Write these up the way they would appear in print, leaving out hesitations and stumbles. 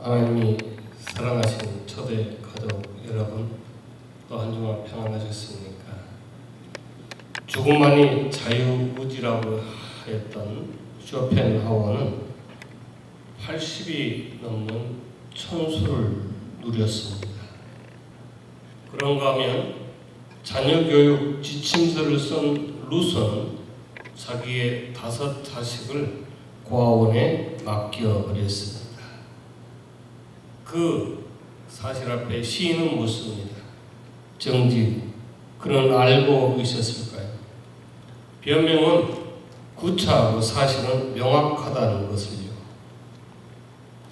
하나님이 사랑하신 초대 가족 여러분, 또 한 주간 평안하셨습니까? 죽음만이 자유의지라고 했던 쇼펜하우어는 80이 넘는 천수를 누렸습니다. 그런가 하면 자녀교육 지침서를 쓴 루소는 자기의 5 자식을 고아원에 맡겨버렸습니다. 그 사실 앞에 시인은 묻습니다. 정직, 그는 알고 있었을까요? 변명은 구차하고 사실은 명확하다는 것을요.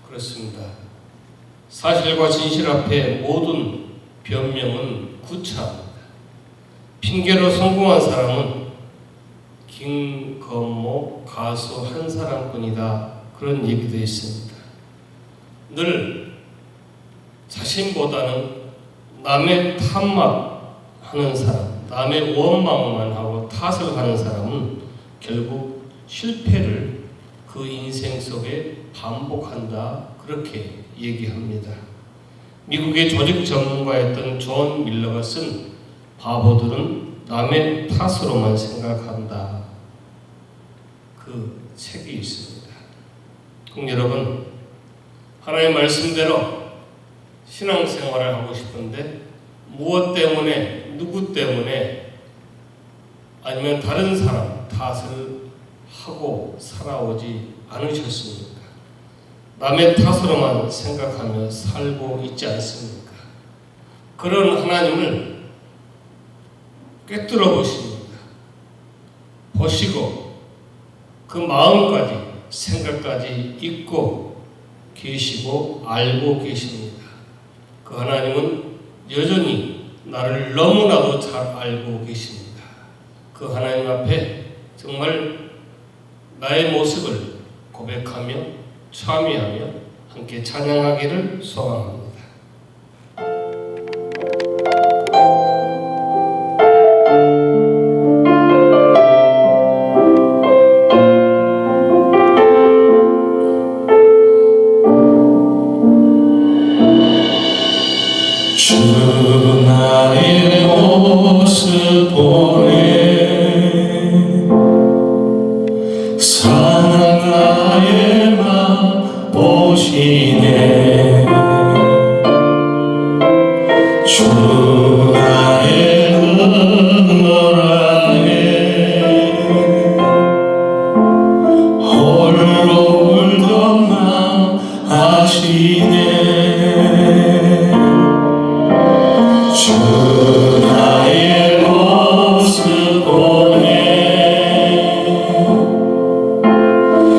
그렇습니다. 사실과 진실 앞에 모든 변명은 구차합니다. 핑계로 성공한 사람은 김건모 가수 한 사람뿐이다, 그런 얘기도 있습니다. 늘 자신보다는 남의 탓하는 사람, 남의 원망만 하고 탓을 하는 사람은 결국 실패를 그 인생 속에 반복한다, 그렇게 얘기합니다. 미국의 조직 전문가였던 존 밀러가 쓴 바보들은 남의 탓으로만 생각한다, 그 책이 있습니다. 그럼 여러분, 하나님의 말씀대로 신앙생활을 하고 싶은데 무엇 때문에, 누구 때문에, 아니면 다른 사람 탓을 하고 살아오지 않으셨습니까? 남의 탓으로만 생각하며 살고 있지 않습니까? 그런 하나님을 꿰뚫어 보십니다. 보시고 그 마음까지, 생각까지 잊고 계시고 알고 계십니다. 그 하나님은 여전히 나를 너무나도 잘 알고 계십니다. 그 하나님 앞에 정말 나의 모습을 고백하며 참여하며 함께 찬양하기를 소망합니다. 주 나의 모습 보네, 상한 나의 맘 보시네. 주 나의 눈물 안에 홀로 울던 맘 아시네. 주 나의 모습 보네,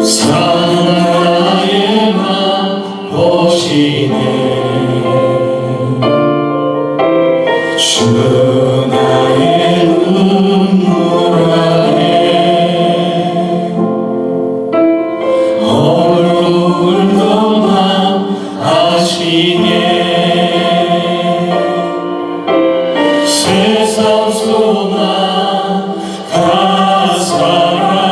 상한 나의 맘 보시네. 주 나의 눈물 안에 홀로 울던 맘 아시네. 세상 소망 다 사라져가도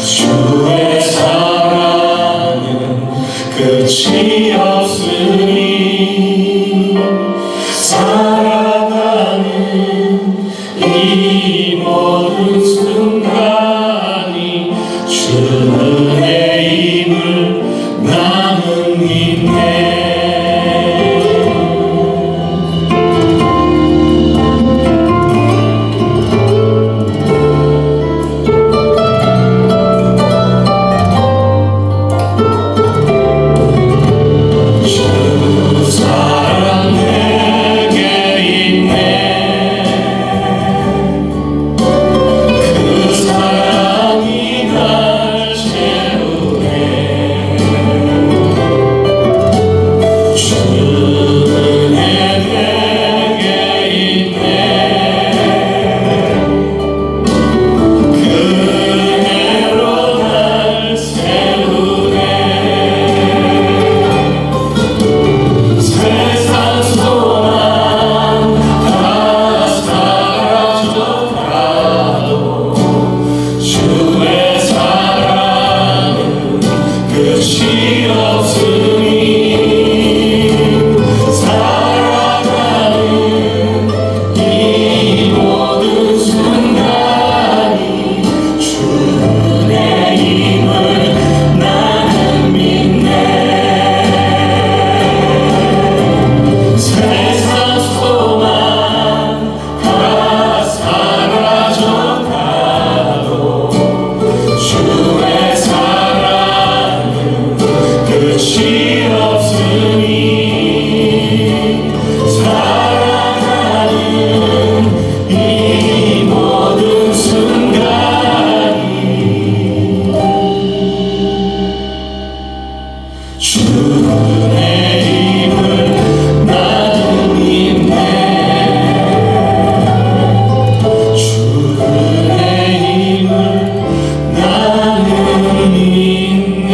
주의 사랑은 끝이 없으니, 살아가는 이 모든 순간이 주 은혜임을 나는 믿네. 은혜임을 나는 믿네 주 은혜임을 나는 믿네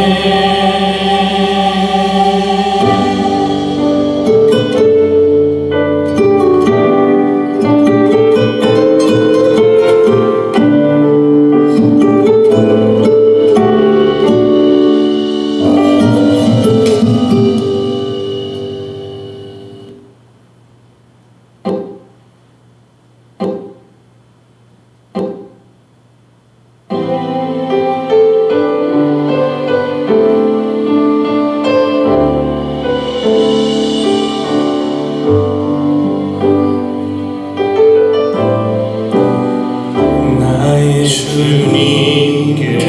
나의 주님께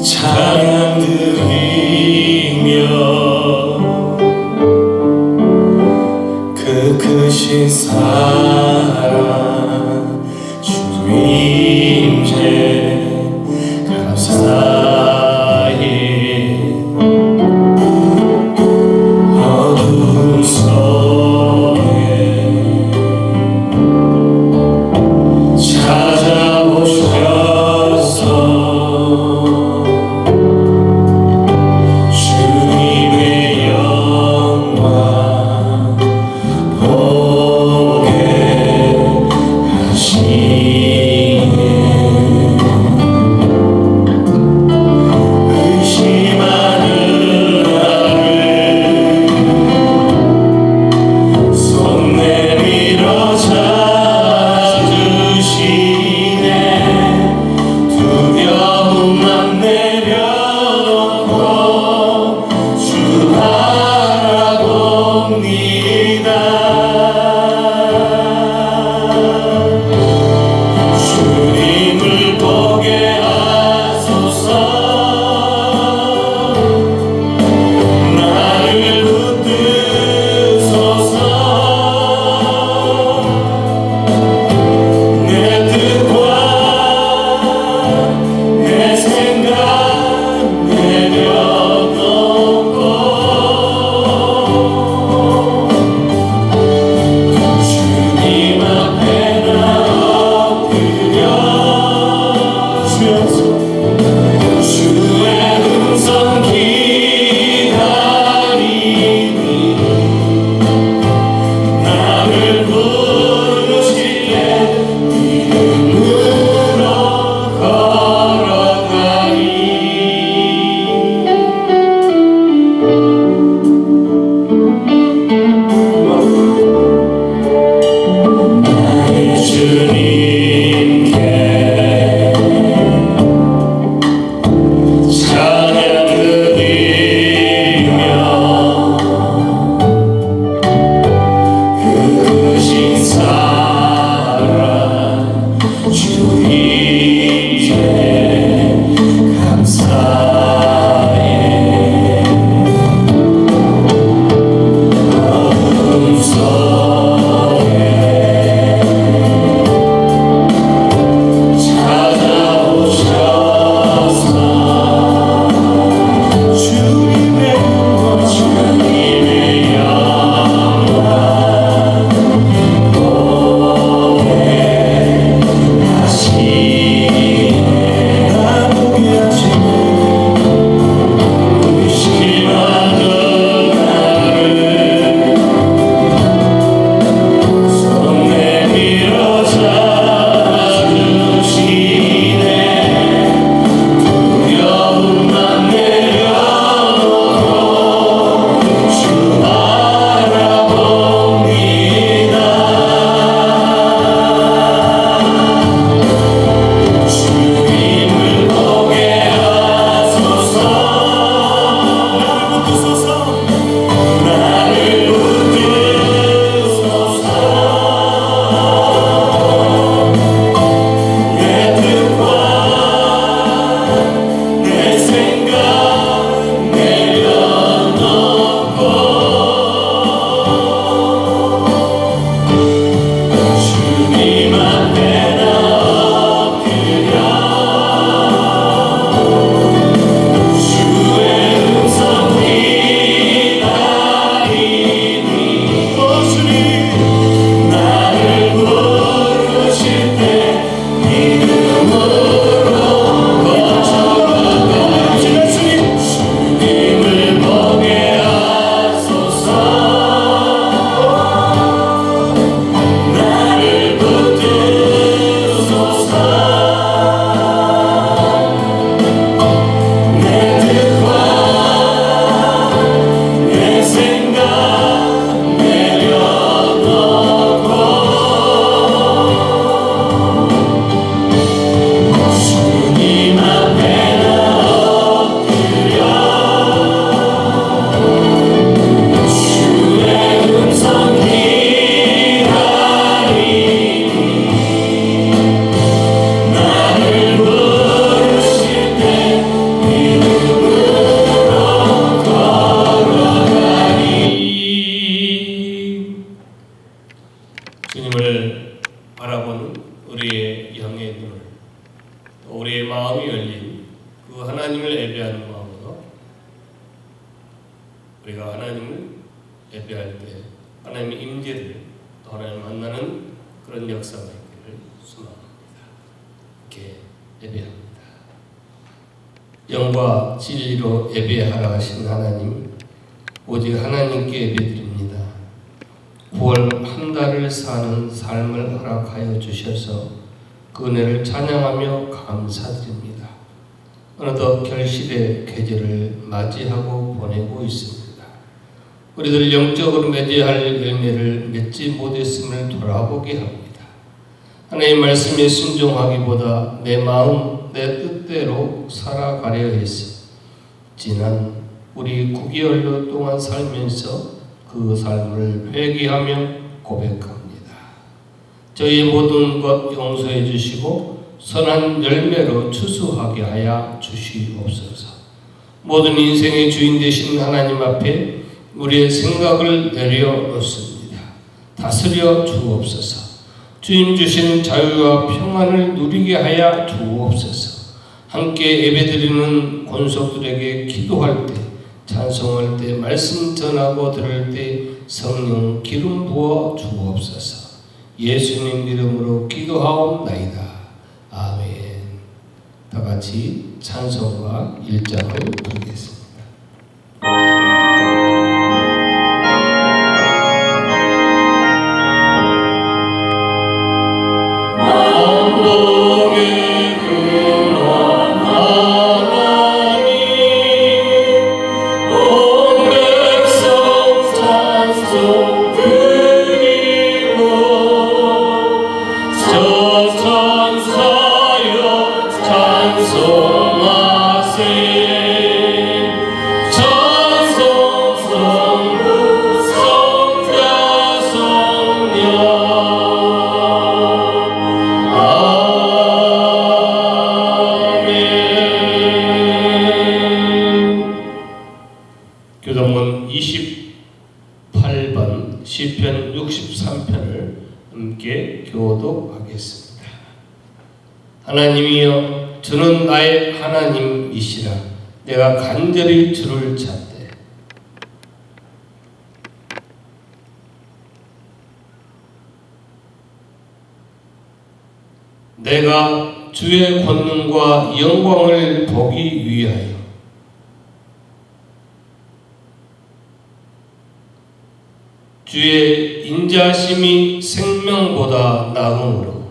찬양 드리며 그 크신 사랑 주 임재 감사히 어둠 속에 찾아오셔서 예배하는 마음으로 우리가 하나님을 예배할 때 하나님의 임재를 또 하나님 만나는 그런 역사가 있기를 소망합니다. 이렇게 예배합니다. 영과 진리로 예배하라 하신 하나님, 오직 하나님께 예배드립니다. 9월 한 달을 사는 삶을 허락하여 주셔서 그 은혜를 찬양하며 감사드립니다. 어느덧 결실의 계절을 맞이하고 보내고 있습니다. 우리들 영적으로 맺어야 할 열매를 맺지 못했음을 돌아보게 합니다. 하나님 말씀에 순종하기보다 내 마음, 내 뜻대로 살아가려 해서 지난 우리 9개월 동안 살면서 그 삶을 회개하며 고백합니다. 저희의 모든 것 용서해 주시고 선한 열매로 추수하게 하여 주시옵소서. 모든 인생의 주인 되신 하나님 앞에 우리의 생각을 내려놓습니다. 다스려 주옵소서. 주님 주신 자유와 평안을 누리게 하여 주옵소서. 함께 예배드리는 권속들에게 기도할 때, 찬송할 때, 말씀 전하고 들을 때 성령 기름 부어 주옵소서. 예수님 이름으로 기도하옵나이다. 아멘. 다 같이 찬송가 1장을 부르겠습니다. 교동문 28번 시편 63편을 함께 교독하겠습니다. 하나님이여, 주는 나의 하나님이시라. 내가 간절히 주를 찾되 내가 주의 권능과 영광을 보기 위하여 주의 인자심이 생명보다 나음으로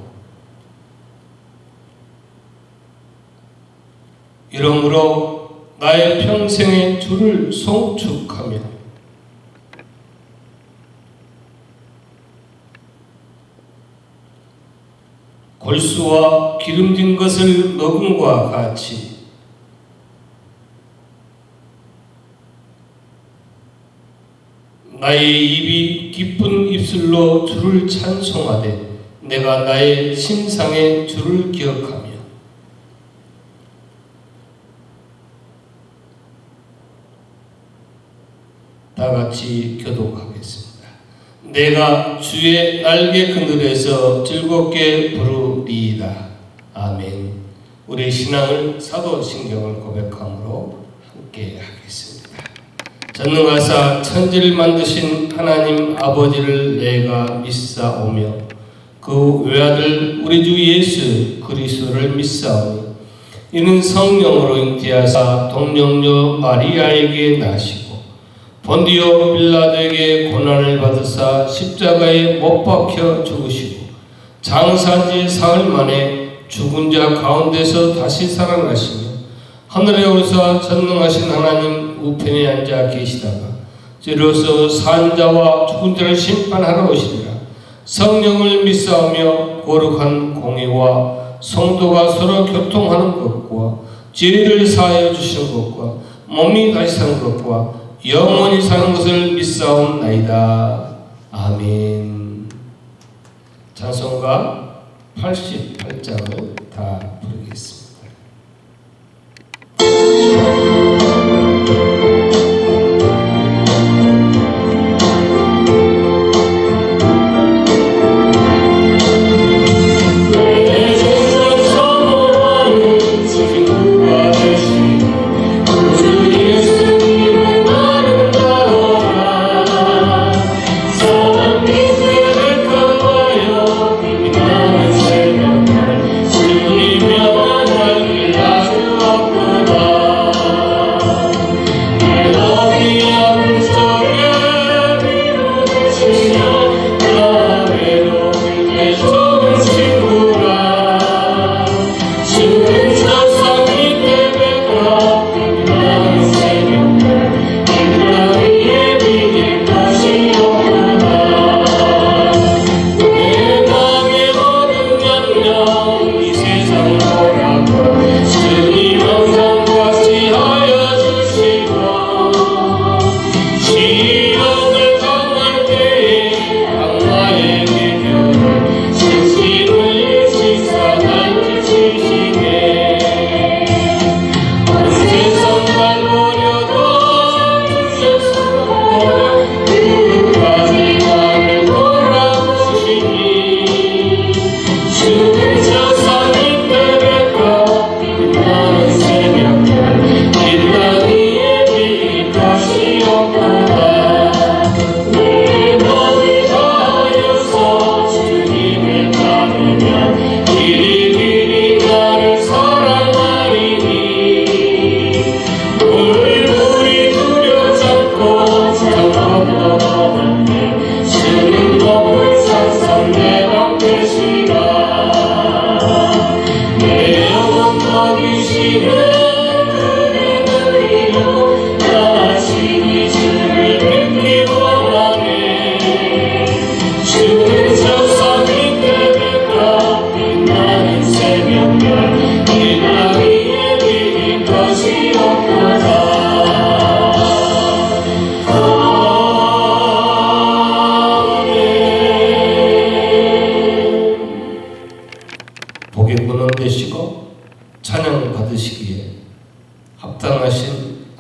이러므로 나의 평생에 주를 송축하며 골수와 기름진 것을 먹음과 같이 나의 입이 기쁜 입술로 주를 찬송하되 내가 나의 심상에 주를 기억하며 다 같이 교독하겠습니다. 내가 주의 날개 그늘에서 즐겁게 부르리이다. 아멘. 우리 신앙을 사도신경을 고백함으로 함께 하겠습니다. 전능하사 천지를 만드신 하나님 아버지를 내가 믿사오며 그 외아들 우리 주 예수 그리스도를 믿사오니 이는 성령으로 잉태하사 동정녀 마리아에게 나시고 본디오 빌라도에게 고난을 받으사 십자가에 못 박혀 죽으시고 장사한 지 사흘 만에 죽은 자 가운데서 다시 살아나시며 하늘에 오르사 전능하신 하나님 우편에 앉아 계시다가 이로써 산 자와 죽은 자를 심판하러 오시리라. 성령을 믿사오며 거룩한 공의와 성도가 서로 교통하는 것과 죄를 사하여 주시는 것과 몸이 다시 사는 것과 영원히 사는 것을 믿사옵나이다. 아멘. 찬송가 88장을 다 부르겠습니다. 내 생각 선호하는 친구가 되신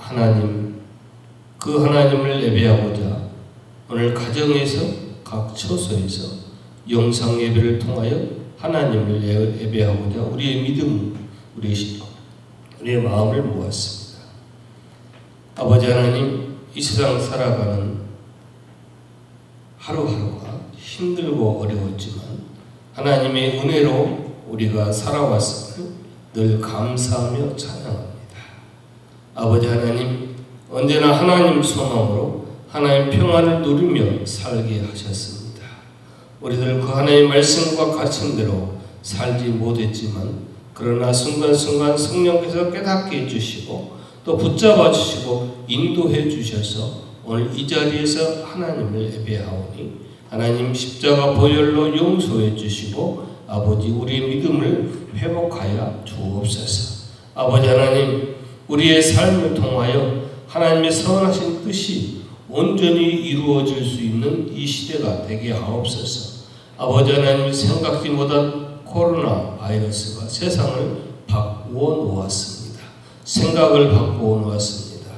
하나님, 그 하나님을 예배하고자 오늘 가정에서 각 처소에서 영상 예배를 통하여 하나님을 예배하고자 우리의 믿음, 우리의 마음을 모았습니다. 아버지 하나님, 이 세상 살아가는 하루하루가 힘들고 어려웠지만 하나님의 은혜로 우리가 살아왔음을 늘 감사하며 찬양합니다. 아버지 하나님, 언제나 하나님 소망으로 하나님 평안을 누리며 살게 하셨습니다. 우리들 그 하나님의 말씀과 가르침대로 살지 못했지만 그러나 순간순간 성령께서 깨닫게 해주시고 또 붙잡아 주시고 인도해 주셔서 오늘 이 자리에서 하나님을 예배하오니 하나님 십자가 보혈로 용서해 주시고 아버지 우리의 믿음을 회복하여 주옵소서. 아버지 하나님, 우리의 삶을 통하여 하나님의 선하신 뜻이 온전히 이루어질 수 있는 이 시대가 되게 하옵소서. 아버지 하나님, 생각지 못한 코로나 바이러스가 세상을 바꾸어 놓았습니다. 생각을 바꾸어 놓았습니다.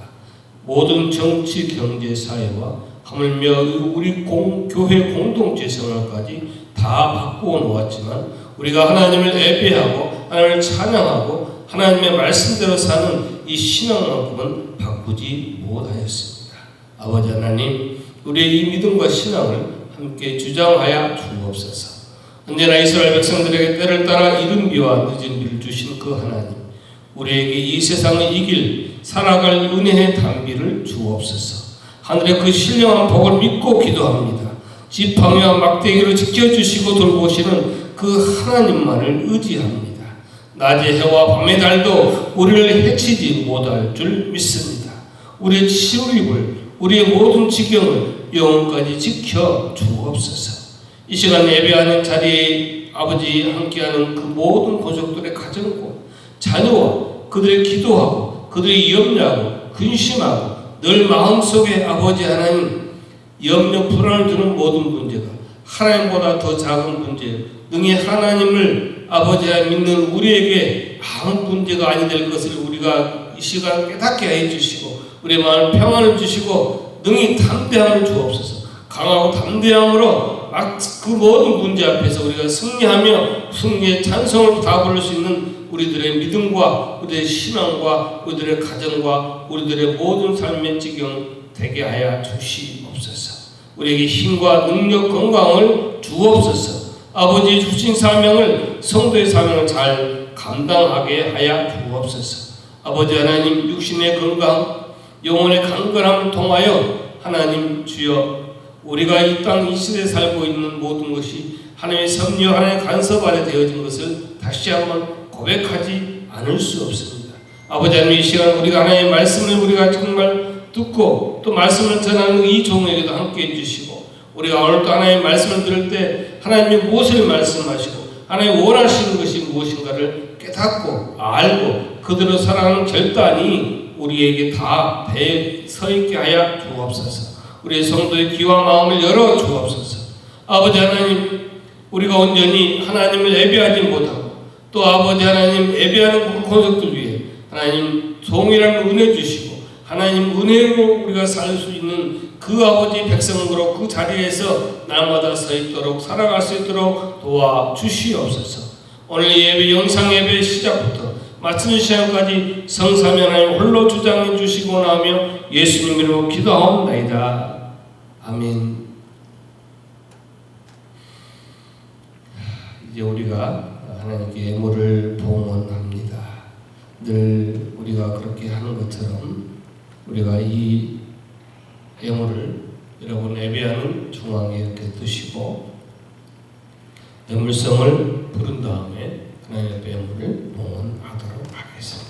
모든 정치, 경제, 사회와 하물며 우리 교회 공동체 생활까지 다 바꾸어 놓았지만 우리가 하나님을 예배하고 하나님을 찬양하고 하나님의 말씀대로 사는 이 신앙만큼은 바꾸지 못하였습니다. 아버지 하나님, 우리의 이 믿음과 신앙을 함께 주장하여 주옵소서. 언제나 이스라엘 백성들에게 때를 따라 이른 비와 늦은 비를 주신 그 하나님, 우리에게 이 세상을 이길 살아갈 은혜의 단비를 주옵소서. 하늘의 그 신령한 복을 믿고 기도합니다. 지팡이와 막대기로 지켜주시고 돌보시는 그 하나님만을 의지합니다. 낮의 해와 밤의 달도 우리를 해치지 못할 줄 믿습니다. 우리의 치유입을, 우리의 모든 지경을 영원까지 지켜 주옵소서. 이 시간 예배하는 자리에 아버지 함께하는 그 모든 가족들의 가정과 자녀와 그들의 기도하고 그들의 염려하고 근심하고 늘 마음속에 아버지 하나님 염려 불안을 두는 모든 문제가 하나님보다 더 작은 문제, 능히 하나님을 아버지 하나님 믿는 우리에게 아무 문제가 아니 될 것을 우리가 이 시간 깨닫게 해주시고 우리의 마음 평안을 주시고 능히 담대함을 주옵소서. 강하고 담대함으로 그 모든 문제 앞에서 우리가 승리하며 승리의 찬송을 다 부를 수 있는 우리들의 믿음과 우리들의 신앙과 우리들의 가정과 우리들의 모든 삶의 지경 되게 하여 주시옵소서. 우리에게 힘과 능력, 건강을 주옵소서. 아버지 주신 사명을, 성도의 사명을 잘 감당하게 하여 주옵소서. 아버지 하나님, 육신의 건강, 영혼의 강건함을 통하여 하나님 주여, 우리가 이 땅 이 시대에 살고 있는 모든 것이 하나님의 섭리, 하나님의 간섭 아래 되어진 것을 다시 한번 고백하지 않을 수 없습니다. 아버지 하나님, 이 시간 우리가 하나님의 말씀을 우리가 정말 듣고 또 말씀을 전하는 이 종에게도 함께 해주시고 우리가 오늘 또 하나님의 말씀을 들을 때 하나님이 무엇을 말씀하시고 하나님이 원하시는 것이 무엇인가를 깨닫고 알고 그대로 살아가는 결단이 우리에게 다 서 있게 하여 주옵소서. 우리의 성도의 귀와 마음을 열어 주옵소서. 아버지 하나님, 우리가 온전히 하나님을 예배하지 못하고 또 아버지 하나님 예배하는 그 권속들 위해 하나님 동일한 은혜 주시고 하나님 은혜로 우리가 살 수 있는 그 아버지 백성으로 그 자리에서 날마다 서 있도록 살아갈 수 있도록 도와주시옵소서. 오늘 예배, 영상 예배 시작부터 마치는 시간까지 성삼위 하나님 홀로 주장해 주시고 나며 예수님 이름으로 기도하옵나이다. 아멘. 이제 우리가 하나님께 예물을 봉헌합니다. 늘 우리가 그렇게 하는 것처럼 우리가 이 예물을 여러분 예배하는 중앙에 이렇게 두시고 예물성을 부른 다음에 하나님 앞에 예물을 봉헌하도록 하겠습니다.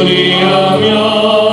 그리하며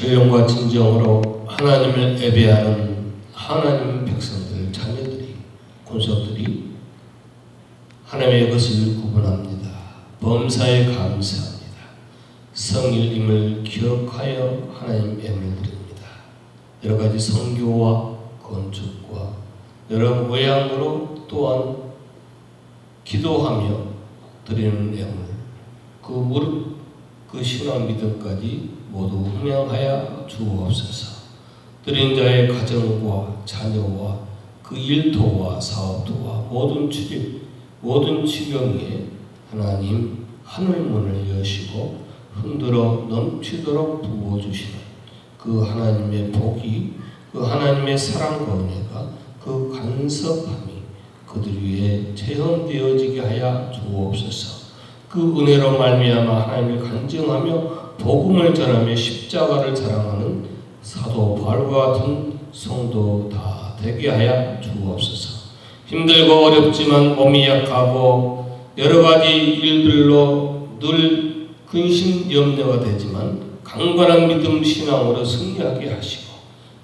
신령과 진정으로 하나님을 예배하는 하나님 백성들, 자녀들이, 권속들이 하나님의 것을 구분합니다. 범사에 감사합니다. 성일임을 기억하여 하나님 예물 드립니다. 여러 가지 선교와 건축과 여러 모양으로 또한 기도하며 드리는 예물, 그 무릎, 그 신앙 믿음까지 모두 흥양하여 주옵소서. 드린 자의 가정과 자녀와 그 일터와 사업도와 모든 출입, 모든 지경에 하나님 하늘문을 여시고 흔들어 넘치도록 부어주시는 그 하나님의 복이, 그 하나님의 사랑과 은혜가, 그 간섭함이 그들 위에 체험되어지게 하여 주옵소서. 그 은혜로 말미암아 하나님을 간증하며 복음을 전하며 십자가를 자랑하는 사도 바울과 같은 성도 다 되게 하여 주옵소서. 힘들고 어렵지만 몸이 약하고 여러 가지 일들로 늘 근심 염려가 되지만 강건한 믿음 신앙으로 승리하게 하시고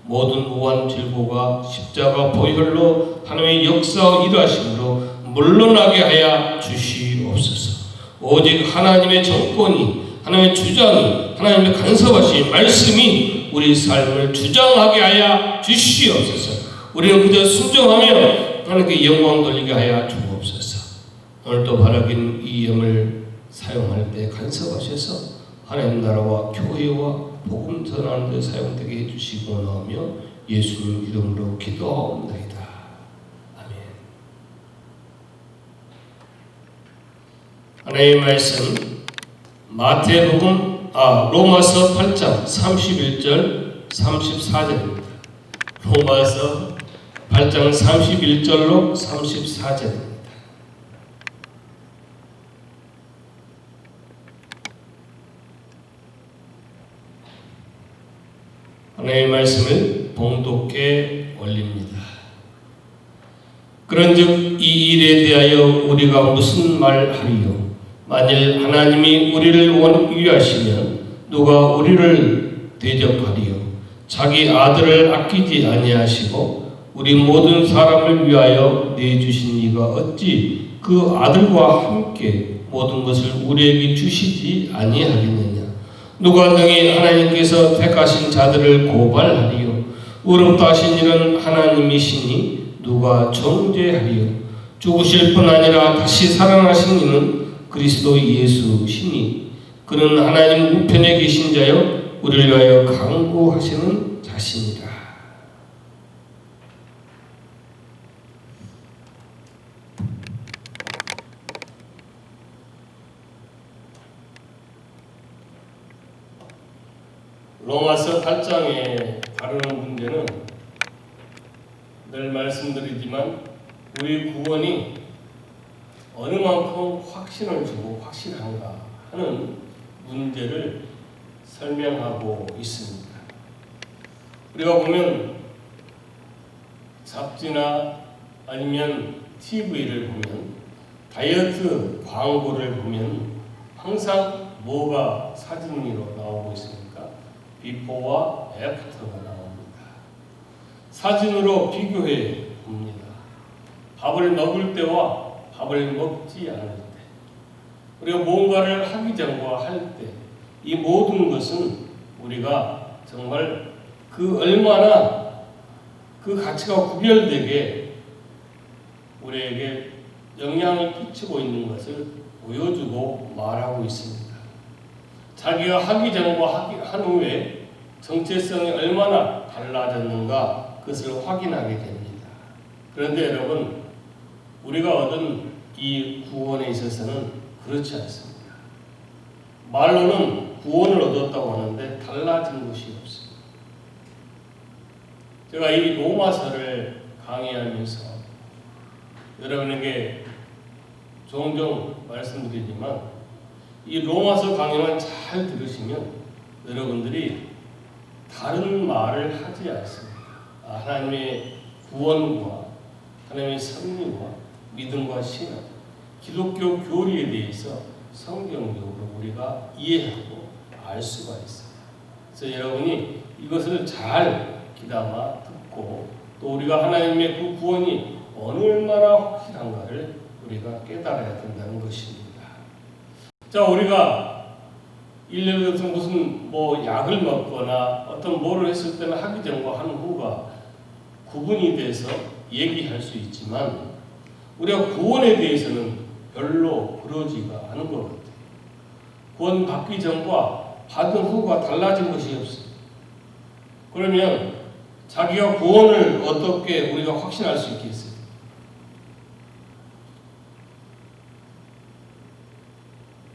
모든 우한 질고가 십자가 보혈로 하나님의 역사와 일하심으로 물러나게 하여 주시옵소서. 오직 하나님의 정권이, 하나님의 주장이, 하나님의 간섭하신 말씀이 우리 삶을 주장하게 하여 주시옵소서. 우리는 그저 순종하며 하나님께 영광 돌리게 하여 주옵소서. 오늘도 바라긴 이 영을 사용할 때 간섭하셔서 하나님 나라와 교회와 복음 전하는 데 사용되게 해주시고 나오며 예수님 이름으로 기도하옵나이다. 아멘. 하나님의 말씀 로마서 8장 31절 34절입니다. 로마서 8장 31절로 34절입니다. 하나님의 말씀을 봉독해 올립니다. 그런즉 이 일에 대하여 우리가 무슨 말하리요? 만일 하나님이 우리를 원위하시면 누가 우리를 대적하리요? 자기 아들을 아끼지 아니하시고 우리 모든 사람을 위하여 내주신 이가 어찌 그 아들과 함께 모든 것을 우리에게 주시지 아니하겠느냐? 누가 능히 하나님께서 택하신 자들을 고발하리요? 의롭다 하신 이는 하나님이시니 누가 정죄하리요? 죽으실 뿐 아니라 다시 살아나신 이는 그리스도 예수시니 그는 하나님 우편에 계신 자여 우리를 위하여 강구하시는 자시니라. 로마서 8장에 다루는 문제는 늘 말씀드리지만 우리 구원이 어느 만큼 확신을 주고 확실한가 하는 문제를 설명하고 있습니다. 우리가 보면 잡지나 아니면 TV를 보면 다이어트 광고를 보면 항상 뭐가 사진으로 나오고 있습니까? 비포와 애프터가 나옵니다. 사진으로 비교해 봅니다. 밥을 먹을 때와 밥을 먹지 않을 때, 우리가 뭔가를 하기 전과 할 때, 이 모든 것은 우리가 정말 그 얼마나 그 가치가 구별되게 우리에게 영향을 끼치고 있는 것을 보여주고 말하고 있습니다. 자기가 하기 전과 한 후에 정체성이 얼마나 달라졌는가 그것을 확인하게 됩니다. 그런데 여러분, 우리가 얻은 이 구원에 있어서는 그렇지 않습니다. 말로는 구원을 얻었다고 하는데 달라진 것이 없습니다. 제가 이 로마서를 강의하면서 여러분에게 종종 말씀드리지만 이 로마서 강의만 잘 들으시면 여러분들이 다른 말을 하지 않습니다. 하나님의 구원과 하나님의 섭리와 믿음과 신앙, 기독교 교리에 대해서 성경적으로 우리가 이해하고 알 수가 있습니다. 그래서 여러분이 이것을 잘 귀담아 듣고 또 우리가 하나님의 그 구원이 얼마나 확실한가를 우리가 깨달아야 된다는 것입니다. 자, 우리가 예를 들어서 무슨 약을 먹거나 어떤 뭐를 했을 때는 하기 전과 하는 후가 구분이 돼서 얘기할 수 있지만 우리가 구원에 대해서는 별로 그러지가 않은 것 같아요. 구원 받기 전과 받은 후가 달라진 것이 없어요. 그러면 자기가 구원을 어떻게 우리가 확신할 수 있겠어요?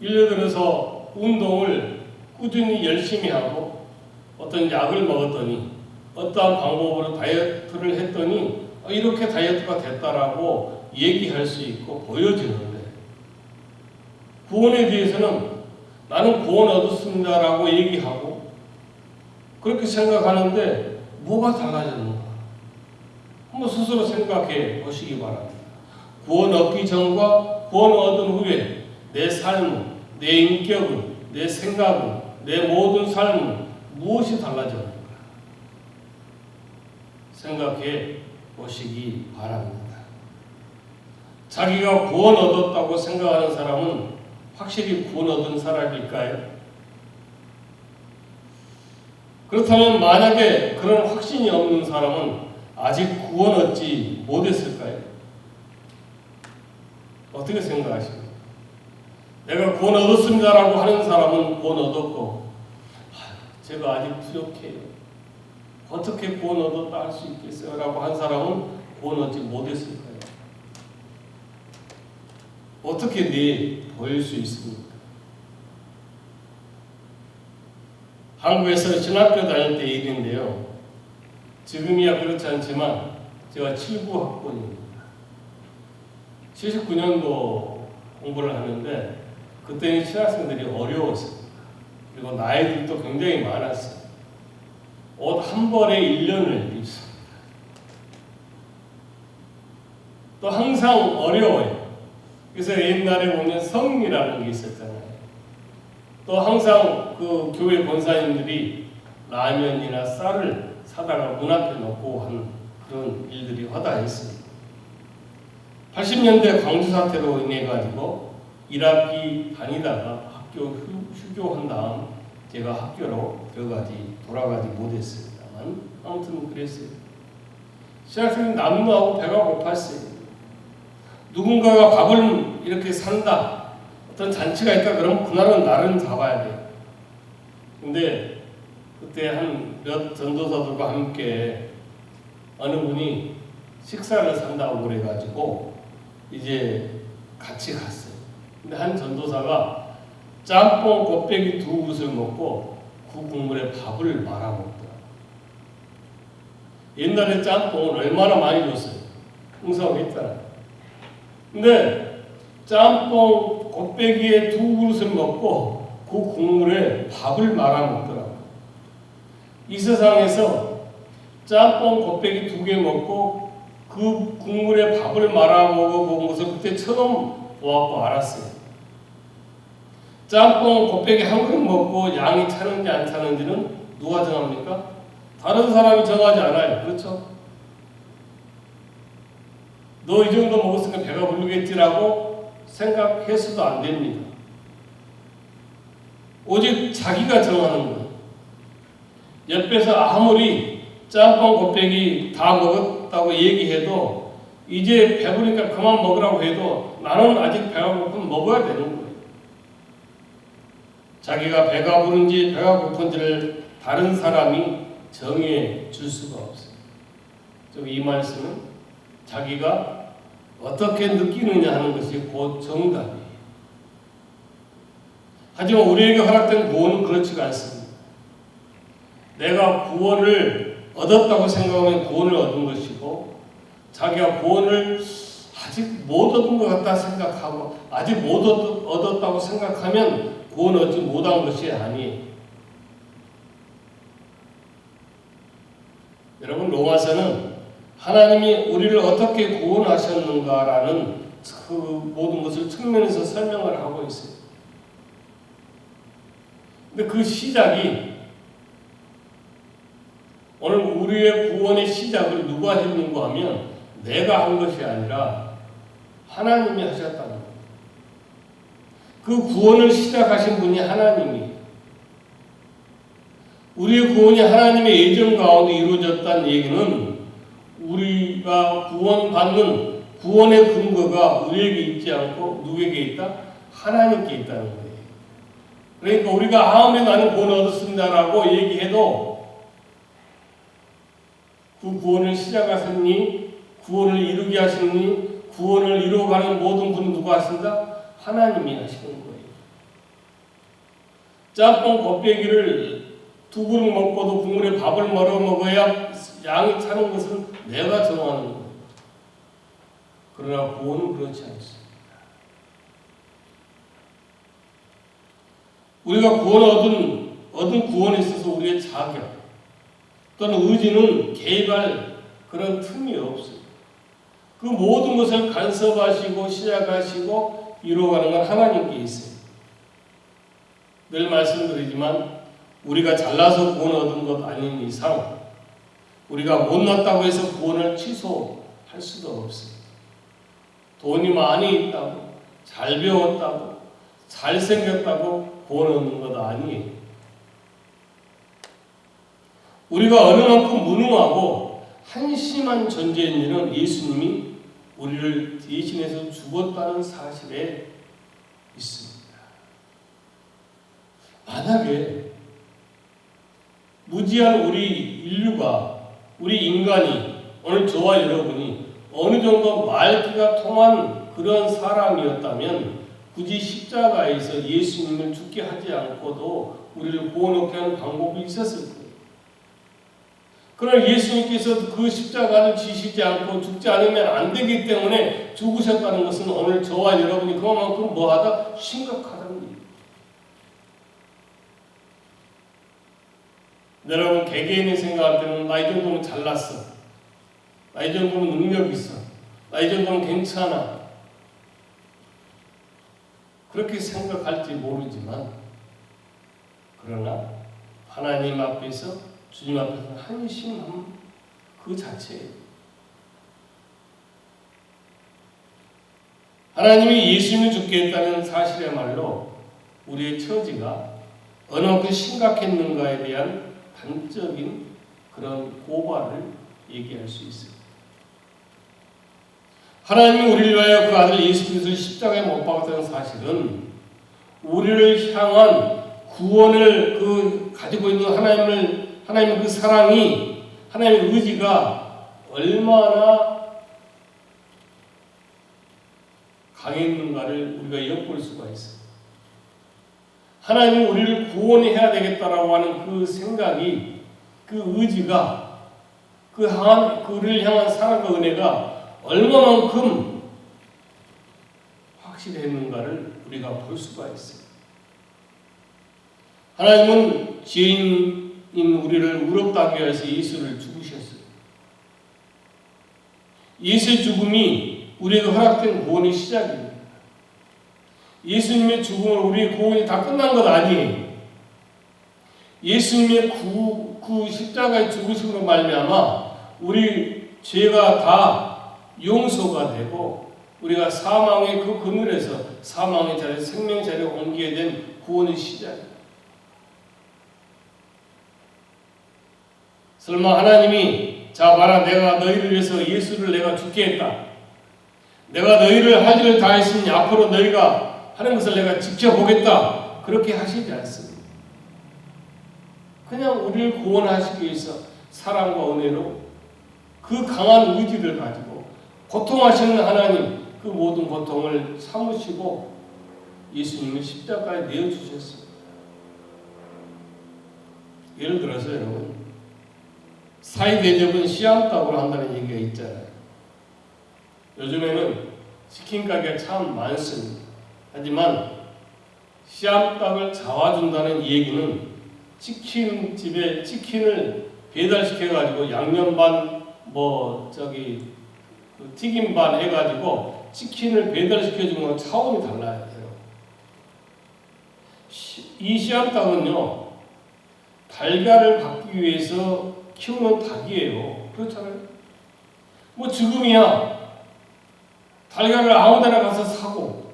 예를 들어서 운동을 꾸준히 열심히 하고 어떤 약을 먹었더니 어떠한 방법으로 다이어트를 했더니 이렇게 다이어트가 됐다라고 얘기할 수 있고 보여지는데 구원에 대해서는 나는 구원 얻었습니다라고 얘기하고 그렇게 생각하는데 뭐가 달라졌는가? 한번 스스로 생각해 보시기 바랍니다. 구원 얻기 전과 구원 얻은 후에 내 삶은, 내 인격은, 내 생각은, 내 모든 삶은 무엇이 달라졌는가? 생각해 보시기 바랍니다. 자기가 구원 얻었다고 생각하는 사람은 확실히 구원 얻은 사람일까요? 그렇다면 만약에 그런 확신이 없는 사람은 아직 구원 얻지 못했을까요? 어떻게 생각하십니까? 내가 구원 얻었습니다라고 하는 사람은 구원 얻었고 제가 아직 부족해요. 어떻게 구원 얻었다 할 수 있겠어요? 라고 한 사람은 구원 얻지 못했을까요? 어떻게 보일 수 있습니까? 한국에서 신학교 다닐 때 일인데요. 지금이야 그렇지 않지만 제가 79학번입니다. 79년도 공부를 하는데 그때는 신학생들이 어려웠습니다. 그리고 나이들도 굉장히 많았어요. 옷 한 벌에 1년을 입습니다. 또 항상 어려워요. 그래서 옛날에 보면 성이라는 게 있었잖아요. 또 항상 그 교회 권사님들이 라면이나 쌀을 사다가 문 앞에 놓고 한 그런 일들이 허다했습니다. 80년대 광주 사태로 인해 가지고 1학기 다니다가 학교 휴교한 다음 제가 학교로 돌아가지 못했습니다만 아무튼 그랬어요. 신학생이 남노하고 배가 고팠어요. 누군가가 밥을 이렇게 산다, 어떤 잔치가 있다 그러면 그날은 날은 잡아야 돼요. 근데 그때 한 몇 전도사들과 함께 어느 분이 식사를 산다고 그래가지고 이제 같이 갔어요. 근데 한 전도사가 짬뽕 곱빼기 2그릇을 먹고 그 국물에 밥을 말아 먹더라고요. 옛날에 짬뽕을 얼마나 많이 줬어요. 흥성했잖아요. 근데 짬뽕 곱빼기에 2그릇을 먹고 그 국물에 밥을 말아 먹더라고요. 이 세상에서 짬뽕 곱빼기 2개 먹고 그 국물에 밥을 말아 먹어본 것을 그때 처음 보았고 알았어요. 짬뽕 곱빼기 한 그릇 먹고 양이 차는지 안 차는지는 누가 정합니까? 다른 사람이 정하지 않아요. 그렇죠? 너 이 정도 먹었으니까 배가 부르겠지라고 생각해서도 안 됩니다. 오직 자기가 정하는 거예요. 옆에서 아무리 짬뽕 곱빼기 다 먹었다고 얘기해도 이제 배부르니까 그만 먹으라고 해도 나는 아직 배가 고프면 먹어야 되는 거예요. 자기가 배가 부른지 배가 고픈지를 다른 사람이 정해 줄 수가 없어요. 이 말씀은 자기가 어떻게 느끼느냐 하는 것이 곧 정답이에요. 하지만 우리에게 허락된 구원은 그렇지가 않습니다. 내가 구원을 얻었다고 생각하면 구원을 얻은 것이고 자기가 구원을 아직 못 얻은 것 같다 생각하고 아직 못 얻었다고 생각하면 구원 얻지 못한 것이 아니에요. 여러분 로마서는 하나님이 우리를 어떻게 구원하셨는가라는 그 모든 것을 측면에서 설명을 하고 있어요. 근데 그 시작이 우리의 구원의 시작을 누가 했는가 하면 내가 한 것이 아니라 하나님이 하셨다는 거예요. 그 구원을 시작하신 분이 하나님이에요. 우리의 구원이 하나님의 예정 가운데 이루어졌다는 얘기는 우리가 구원받는 구원의 근거가 우리에게 있지 않고 누구에게 있다? 하나님께 있다는 거예요. 그러니까 우리가 아무리 나는 구원을 얻었습니다라고 얘기해도 그 구원을 시작하셨니? 구원을 이루게 하셨니? 구원을 이루어가는 모든 분은 누가 하신다? 하나님이 하시는 거예요. 짬뽕 곱빼기를 두 그릇 먹고도 국물에 밥을 말아 먹어야 양이 차는 것은 내가 정하는 거예요. 그러나 구원은 그렇지 않습니다. 우리가 구원 얻은 구원에 있어서 우리의 자격 또는 의지는 개입할 그런 틈이 없어요. 그 모든 것을 간섭하시고 시작하시고 이루어가는 건 하나님께 있어요. 늘 말씀드리지만 우리가 잘나서 구원 얻은 것 아닌 이상 우리가 못났다고 해서 구원을 취소할 수도 없어요. 돈이 많이 있다고 잘 배웠다고 잘생겼다고 구원 얻는 것 아니에요. 우리가 어느 만큼 무능하고 한심한 존재인지는 예수님이 우리를 대신해서 죽었다는 사실에 있습니다. 만약에 무지한 우리 인류가 우리 인간이 오늘 저와 여러분이 어느 정도 말귀가 통한 그런 사람이었다면 굳이 십자가에서 예수님을 죽게 하지 않고도 우리를 구원하게 하는 방법이 있었을 거예요. 그러나 예수님께서 그 십자가를 지시지 않고 죽지 않으면 안 되기 때문에 죽으셨다는 것은 오늘 저와 여러분이 그만큼 뭐하다? 심각하다는 얘기예요. 여러분 개개인이 생각할 때는 나 이 정도면 잘났어. 나 이 정도면 능력 있어. 나 이 정도면 괜찮아. 그렇게 생각할지 모르지만 그러나 하나님 앞에서 주님 앞에서 한심함 그 자체예요. 하나님이 예수님을 죽게 했다는 사실이야말로 우리의 처지가 어느 만큼 심각했는가에 대한 단적인 그런 고발을 얘기할 수 있습니다. 하나님이 우리를 위하여 그 아들 예수 그리스도를 십자가에 못 박았다는 사실은 우리를 향한 구원을 가지고 있는 하나님의 그 사랑이 하나님의 의지가 얼마나 강했는가를 우리가 엿볼 수가 있어요. 하나님이 우리를 구원해야 되겠다라고 하는 그 생각이 그 의지가 그를 향한 사랑과 은혜가 얼마만큼 확실했는가를 우리가 볼 수가 있어요. 하나님은 죄인인 우리를 의롭다 하기 위해서 예수를 죽으셨어요. 예수의 죽음이 우리에게 허락된 구원의 시작입니다. 예수님의 죽음으로 우리의 구원이 다 끝난 것 아니에요. 예수님의 그 십자가의 죽으심으로 말미암아 우리 죄가 다 용서가 되고 우리가 사망의 그 그늘에서 사망의 자리에서 생명의 자리에 옮기게 된 구원의 시작입니다. 설마 하나님이 자 봐라 내가 너희를 위해서 예수를 내가 죽게 했다. 내가 너희를 할 일을 다 했으니 앞으로 너희가 하는 것을 내가 지켜보겠다. 그렇게 하시지 않습니다. 그냥 우리를 구원하시기 위해서 사랑과 은혜로 그 강한 의지를 가지고 고통하시는 하나님 그 모든 고통을 참으시고 예수님을 십자가에 내어주셨습니다. 예를 들어서 여러분 사이대접은 씨암탉으로 한다는 얘기가 있잖아요. 요즘에는 치킨 가게가 참 많습니다. 하지만 씨암탉을 잡아준다는 얘기는 치킨집에 치킨을 배달시켜가지고 양념 반 튀김 반 해가지고 치킨을 배달시켜주는 건 차원이 달라요. 이 씨암탉은요 달걀을 받기 위해서 키우는 닭이에요. 그렇잖아요. 뭐 지금이야 달걀을 아무데나 가서 사고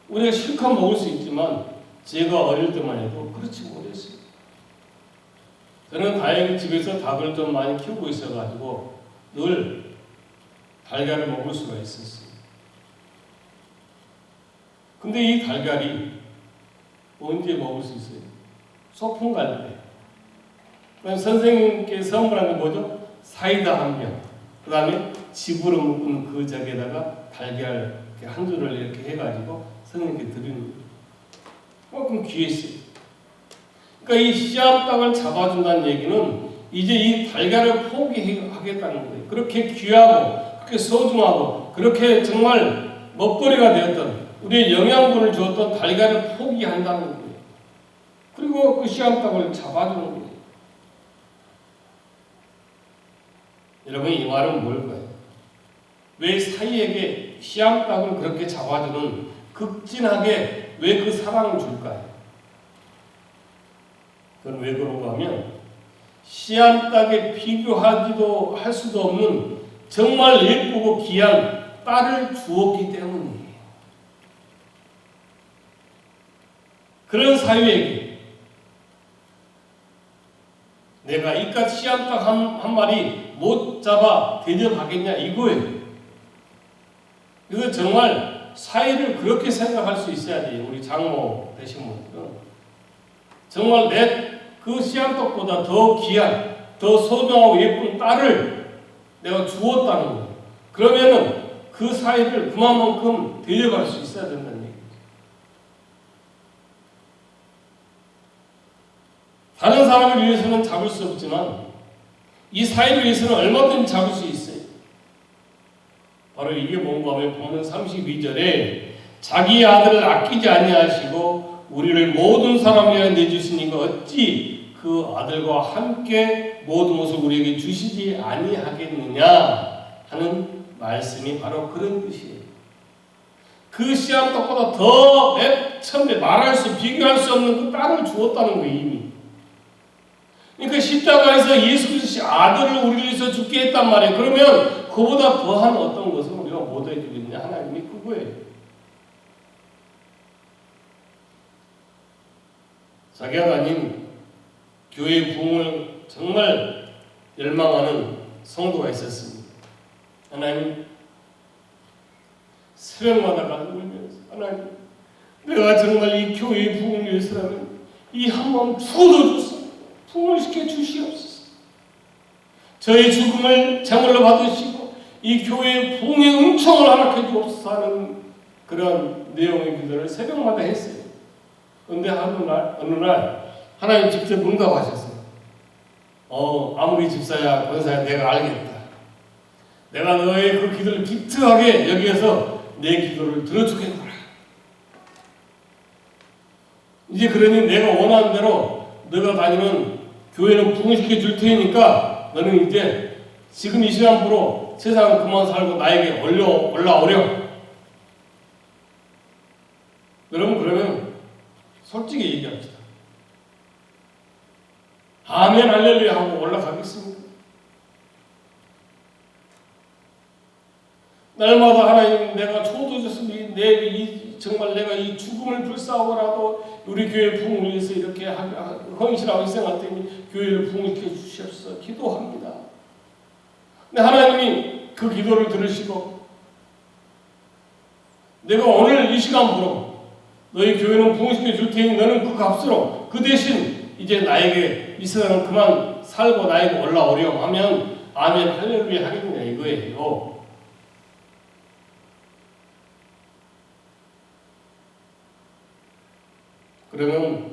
우리가 실컷 먹을 수 있지만 제가 어릴 때만 해도 그렇지 못했어요. 저는 다행히 집에서 닭을 좀 많이 키우고 있어가지고 늘 달걀을 먹을 수가 있었어요. 근데 이 달걀이 언제 먹을 수 있어요? 소풍 갈 때. 그다음 선생님께 선물한 게 뭐죠? 사이다 한 병. 그 다음에 집으로 묶은 그 저기에다가 달걀 이렇게 한 줄을 이렇게 해가지고 선생님께 드리는 거예요. 그럼 귀했어요. 그러니까 이 씨앗닭을 잡아준다는 얘기는 이제 이 달걀을 포기하겠다는 거예요. 그렇게 귀하고 그렇게 소중하고 그렇게 정말 먹거리가 되었던 우리의 영양분을 주었던 달걀을 포기한다는 거예요. 그리고 그 씨앗닭을 잡아주는 거예요. 여러분 이 말은 뭘까요? 왜 사이에게 씨앗닭을 그렇게 잡아주는 극진하게 왜 그 사랑을 줄까요? 그건 왜 그런가 하면 씨앗닭에 비교하기도 할 수도 없는 정말 예쁘고 귀한 딸을 주었기 때문이에요. 그런 사위에게 내가 이깟 씨앗닭 한 마리 못 잡아 대접하겠냐 이거예요. 그래서 정말 사위를 그렇게 생각할 수 있어야지. 우리 장모 되신 분들은 정말 내 그 씨앗떡보다 더 귀한 더 소중하고 예쁜 딸을 내가 주었다는 거예요. 그러면은 그 사위를 그만큼 대접할 수 있어야 된다는 얘기죠. 다른 사람을 위해서는 잡을 수 없지만 이 사위를 위해서는 얼마든지 잡을 수 있어요. 바로 이게 뭔가 하면 본문 32절에 자기 아들을 아끼지 아니하시고 우리를 모든 사람 위하여 내주시니까 어찌 그 아들과 함께 모든 것을 우리에게 주시지 아니하겠느냐 하는 말씀이 바로 그런 뜻이에요. 그 씨앗떡보다 더 몇천배 말할 수 비교할 수 없는 그 딸을 주었다는 거예요. 이미. 그러니까 십자가에서 예수 그리스도의 아들을 우리를 위해서 죽게 했단 말이에요. 그러면 그보다 더한 어떤 것을 우리가 못 해주겠냐 하나님이 그거예요. 자기가 다닌 교회 부흥을 정말 열망하는 성도가 있었습니다. 하나님 새벽마다 가서 울면서 하나님 내가 정말 이 교회 부흥을 위해서라면 이 한 마음 죽어도 좋습니다. 부흥을 시켜 주시옵소서. 저의 죽음을 제물로 받으시고 이 교회의 부흥의 은총을 허락해 주옵소서 하는 그런 내용의 기도를 새벽마다 했어요. 그런데 어느 날 하나님 직접 응답하셨어요. 아무리 집사야 권사야 내가 알겠다. 내가 너의 그 기도를 기특하게 여기에서 내 기도를 들어주겠노라. 이제 그러니 내가 원하는 대로 너가 다니는 교회는 부흥시켜 줄 테니까 너는 이제 지금 이 시간부로 세상을 그만 살고 나에게 올라오렴. 여러분 그러면 솔직히 얘기합시다. 아멘 할렐루야 하고 올라가겠습니다. 날마다 하나님 내가 초도졌으니 정말 내가 이 죽음을 불사하고라도 우리 교회 부흥을 위해서 이렇게 헌신하고 희생할 테니 교회를 부흥시켜 주시옵소서 기도합니다. 근데 하나님이 그 기도를 들으시고 내가 오늘 이 시간부로 너희 교회는 부흥시켜 줄 테니 너는 그 값으로 그 대신 이제 나에게 이 세상을 그만 살고 나에게 올라오렴 하면 아멘 할렐루야 하겠느냐 이거예요. 그러면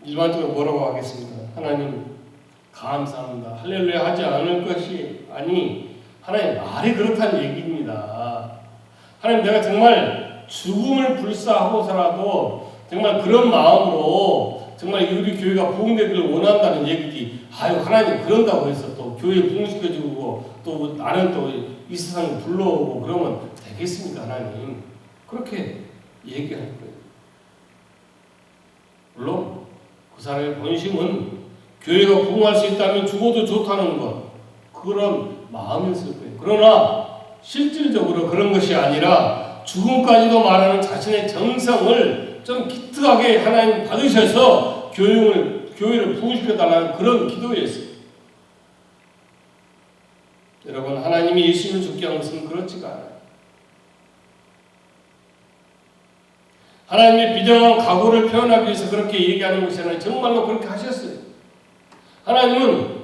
일반적으로 뭐라고 하겠습니까? 하나님 감사합니다. 할렐루야 하지 않을 것이 아니 하나님 말이 그렇다는 얘기입니다. 하나님 내가 정말 죽음을 불사하고서라도 정말 그런 마음으로 정말 우리 교회가 부흥되기를 원한다는 얘기지. 아유 하나님 그런다고 해서 또 교회 부흥시켜주고 또 나는 또 이 세상에 불러오고 그러면 되겠습니까 하나님? 그렇게 얘기할 거예요. 물론 그 사람의 본심은 교회가 부흥할 수 있다면 죽어도 좋다는 것, 그런 마음이었을 거예요. 그러나 실질적으로 그런 것이 아니라 죽음까지도 말하는 자신의 정성을 좀 기특하게 하나님 받으셔서 교회를 부흥시켜달라는 그런 기도였어요. 여러분, 하나님이 예수님을 죽게 한 것은 그렇지가 않아요. 하나님의 비정한 각오를 표현하기 위해서 그렇게 얘기하는 것이 아니라 정말로 그렇게 하셨어요. 하나님은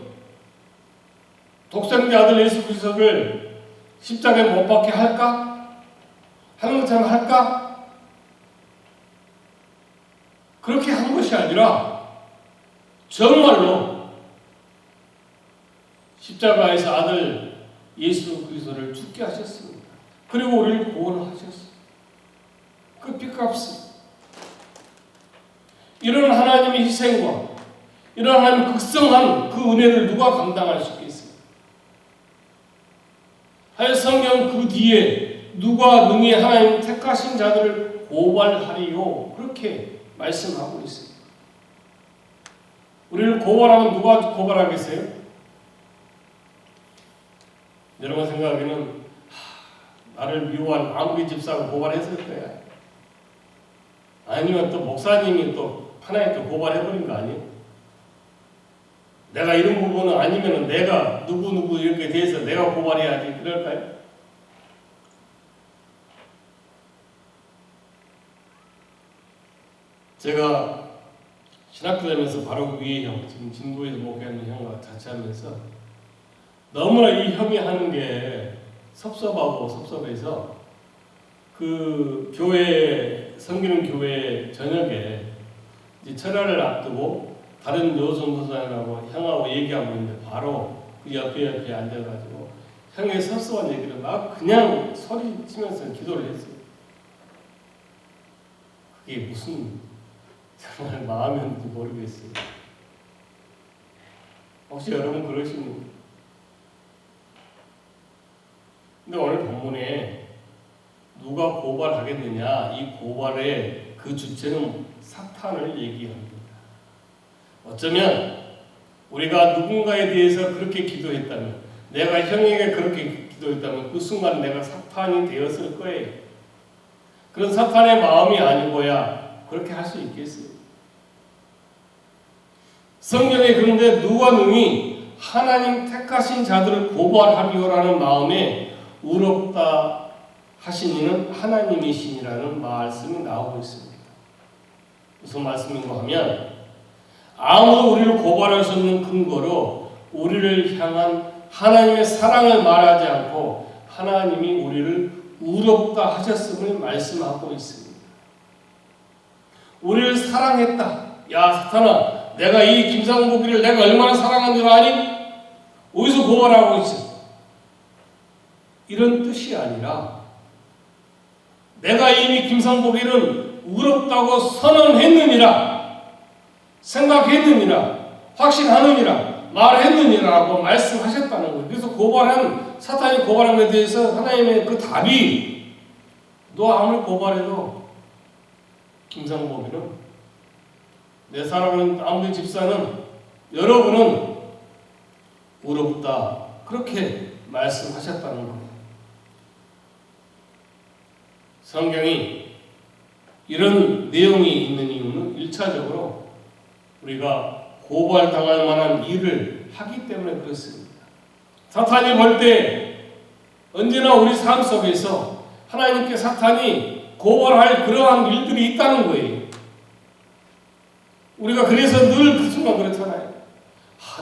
독생자 아들 예수 그리스도를 십자가에 못 박게 할까? 하는 것처럼 할까? 그렇게 한 것이 아니라 정말로 십자가에서 아들 예수 그리스도를 죽게 하셨습니다. 그리고 우리를 구원하셨어요. 그 핏값을. 이런 하나님의 희생과 이런 하나님의 극성한 그 은혜를 누가 감당할 수 있겠어요? 하여 성경 그 뒤에 누가 능히 하나님 택하신 자들을 고발하리요, 그렇게 말씀하고 있어요. 우리를 고발하면 누가 고발하겠어요? 여러분 생각에는 나를 미워한 아무리 집사가 고발했을 거야. 아니면 또 목사님이 또 하나님 또 고발해버린 거 아니에요? 내가 이런 부분은 아니면 내가 누구 이렇게 대해서 내가 고발해야지, 그럴까요? 제가 신학교 다니면서 바로 위에 형, 지금 진도에서 목회하는 형과 자취하면서 너무나 이 형이 하는 게 섭섭해서 그 교회, 섬기는 교회 저녁에 이제 철야를 앞두고 다른 여성도사님하고 형하고 얘기하고 있는데 바로 그 옆에 앉아가지고 형의 섭섭한 얘기를 막 그냥 소리치면서 기도를 했어요. 그게 무슨 정말 마음이었는지 모르겠어요. 혹시 여러분 그러십니까? 근데 오늘 본문에 누가 고발하겠느냐, 이 고발의 그 주체는 사탄을 얘기합니다. 어쩌면 우리가 누군가에 대해서 그렇게 기도했다면, 내가 형에게 그렇게 기도했다면 그 순간 내가 사탄이 되었을 거예요. 그런 사탄의 마음이 아니고야 그렇게 할 수 있겠어요? 성경에 그런데 누가 능히 하나님 택하신 자들을 고발하리오라는 마음에 의롭다 하신 이는 하나님이시니라는 말씀이 나오고 있습니다. 무슨 말씀인가 하면 아무도 우리를 고발할 수 없는 근거로 우리를 향한 하나님의 사랑을 말하지 않고 하나님이 우리를 의롭다 하셨음을 말씀하고 있습니다. 우리를 사랑했다. 야 사탄아, 내가 이 김상복이를 내가 얼마나 사랑한 줄 아니? 어디서 고발하고 있어? 이런 뜻이 아니라 내가 이미 김상복이는 의롭다고 선언했느니라, 생각했느니라, 확신하느니라, 말했느니라고 말씀하셨다는 거예요. 그래서 사탄이 고발한 것에 대해서 하나님의 그 답이, 너 아무리 고발해도 김상복이는, 내 사랑하는 아무리 집사는, 여러분은 의롭다, 그렇게 말씀하셨다는 거예요. 성경이 이런 내용이 있는 이유는 1차적으로 우리가 고발당할 만한 일을 하기 때문에 그렇습니다. 사탄이 볼 때 언제나 우리 삶 속에서 하나님께 사탄이 고발할 그러한 일들이 있다는 거예요. 우리가 그래서 늘 그 순간 그렇잖아요.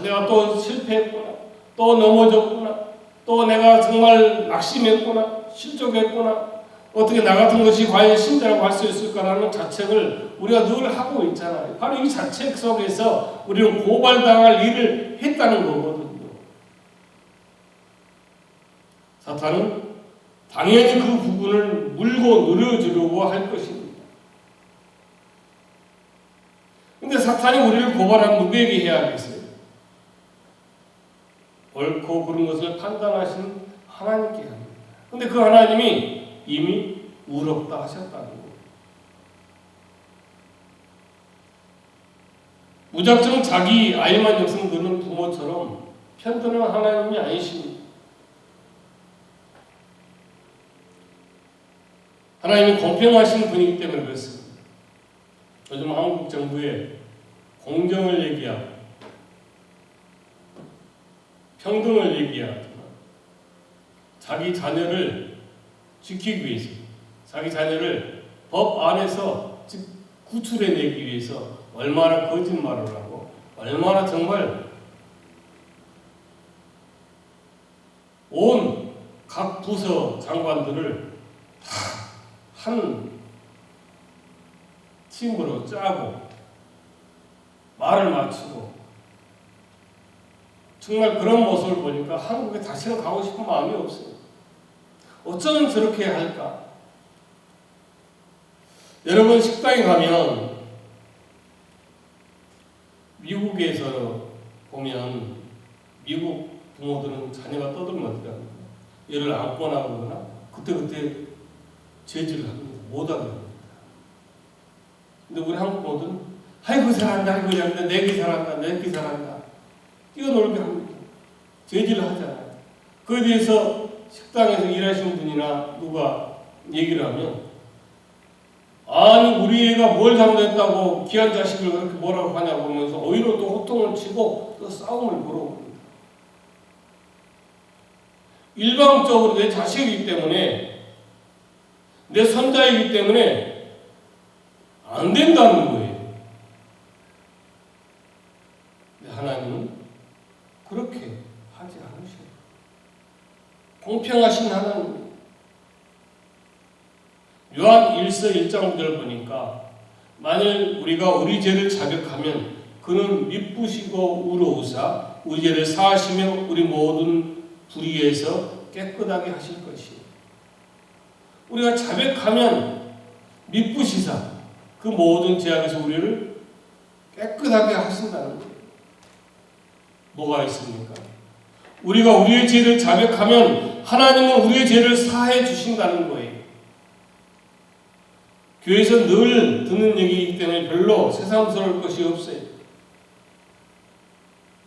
내가 또 실패했구나, 또 넘어졌구나, 또 내가 정말 낙심했구나, 실족했구나, 어떻게 나 같은 것이 과연 신자라고 할 수 있을까라는 자책을 우리가 늘 하고 있잖아요. 바로 이 자책 속에서 우리는 고발당할 일을 했다는 거거든요. 사탄은 당연히 그 부분을 물고 늘어주려고 할 것입니다. 근데 사탄이 우리를 고발하면 누구에게 해야 하겠어요? 옳고 그른 것을 판단하시는 하나님께 합니다. 근데 그 하나님이 이미 의롭다 하셨다는 거예요. 무작정 자기 아이만 역성 드는 부모처럼 편드는 하나님이 아니십니다. 하나님이 공평하신 분이기 때문에 그렇습니다. 요즘 한국 정부에 공정을 얘기하고 평등을 얘기하지만 자기 자녀를 지키기 위해서, 자기 자녀를 법 안에서 구출해내기 위해서 얼마나 거짓말을 하고 얼마나 정말 온 각 부서 장관들을 다 한 팀으로 짜고 말을 맞추고 정말 그런 모습을 보니까 한국에 다시는 가고 싶은 마음이 없어요. 어쩌면 저렇게 할까? 여러분 식당에 가면 미국에서 보면 미국 부모들은 자녀가 떠들면 어떻게 합니까? 얘를 안거나 그러거나 그때그때 제지를 합니다. 못하게 합니다. 근데 우리 한국 부모들은 아이고 잘한다, 아이고 잘한다, 내게 잘한다, 내게 잘한다 뛰어놀게 합니다. 제지를 하잖아요. 그에 대해서 식당에서 일하시는 분이나 누가 얘기를 하면 아니 우리 애가 뭘 잘못했다고 귀한 자식을 그렇게 뭐라고 하냐고 하면서 오히려 또 호통을 치고 또 싸움을 벌여옵니다. 일방적으로 내 자식이기 때문에 내 손자이기 때문에 안 된다는 거예요. 근데 하나님은 그렇게 하지 않으셔요. 공평하신 하나님. 요한 1서 1장 9절 보니까 만일 우리가 우리 죄를 자백하면 그는 미쁘시고 의로우사 우리 죄를 사하시며 우리 모든 불의에서 깨끗하게 하실 것이요. 우리가 자백하면 미쁘시사 그 모든 죄악에서 우리를 깨끗하게 하신다는 거예요. 뭐가 있습니까? 우리가 우리의 죄를 자백하면 하나님은 우리의 죄를 사해 주신다는 거예요. 교회에서 늘 듣는 얘기이기 때문에 별로 새삼스러울 것이 없어요.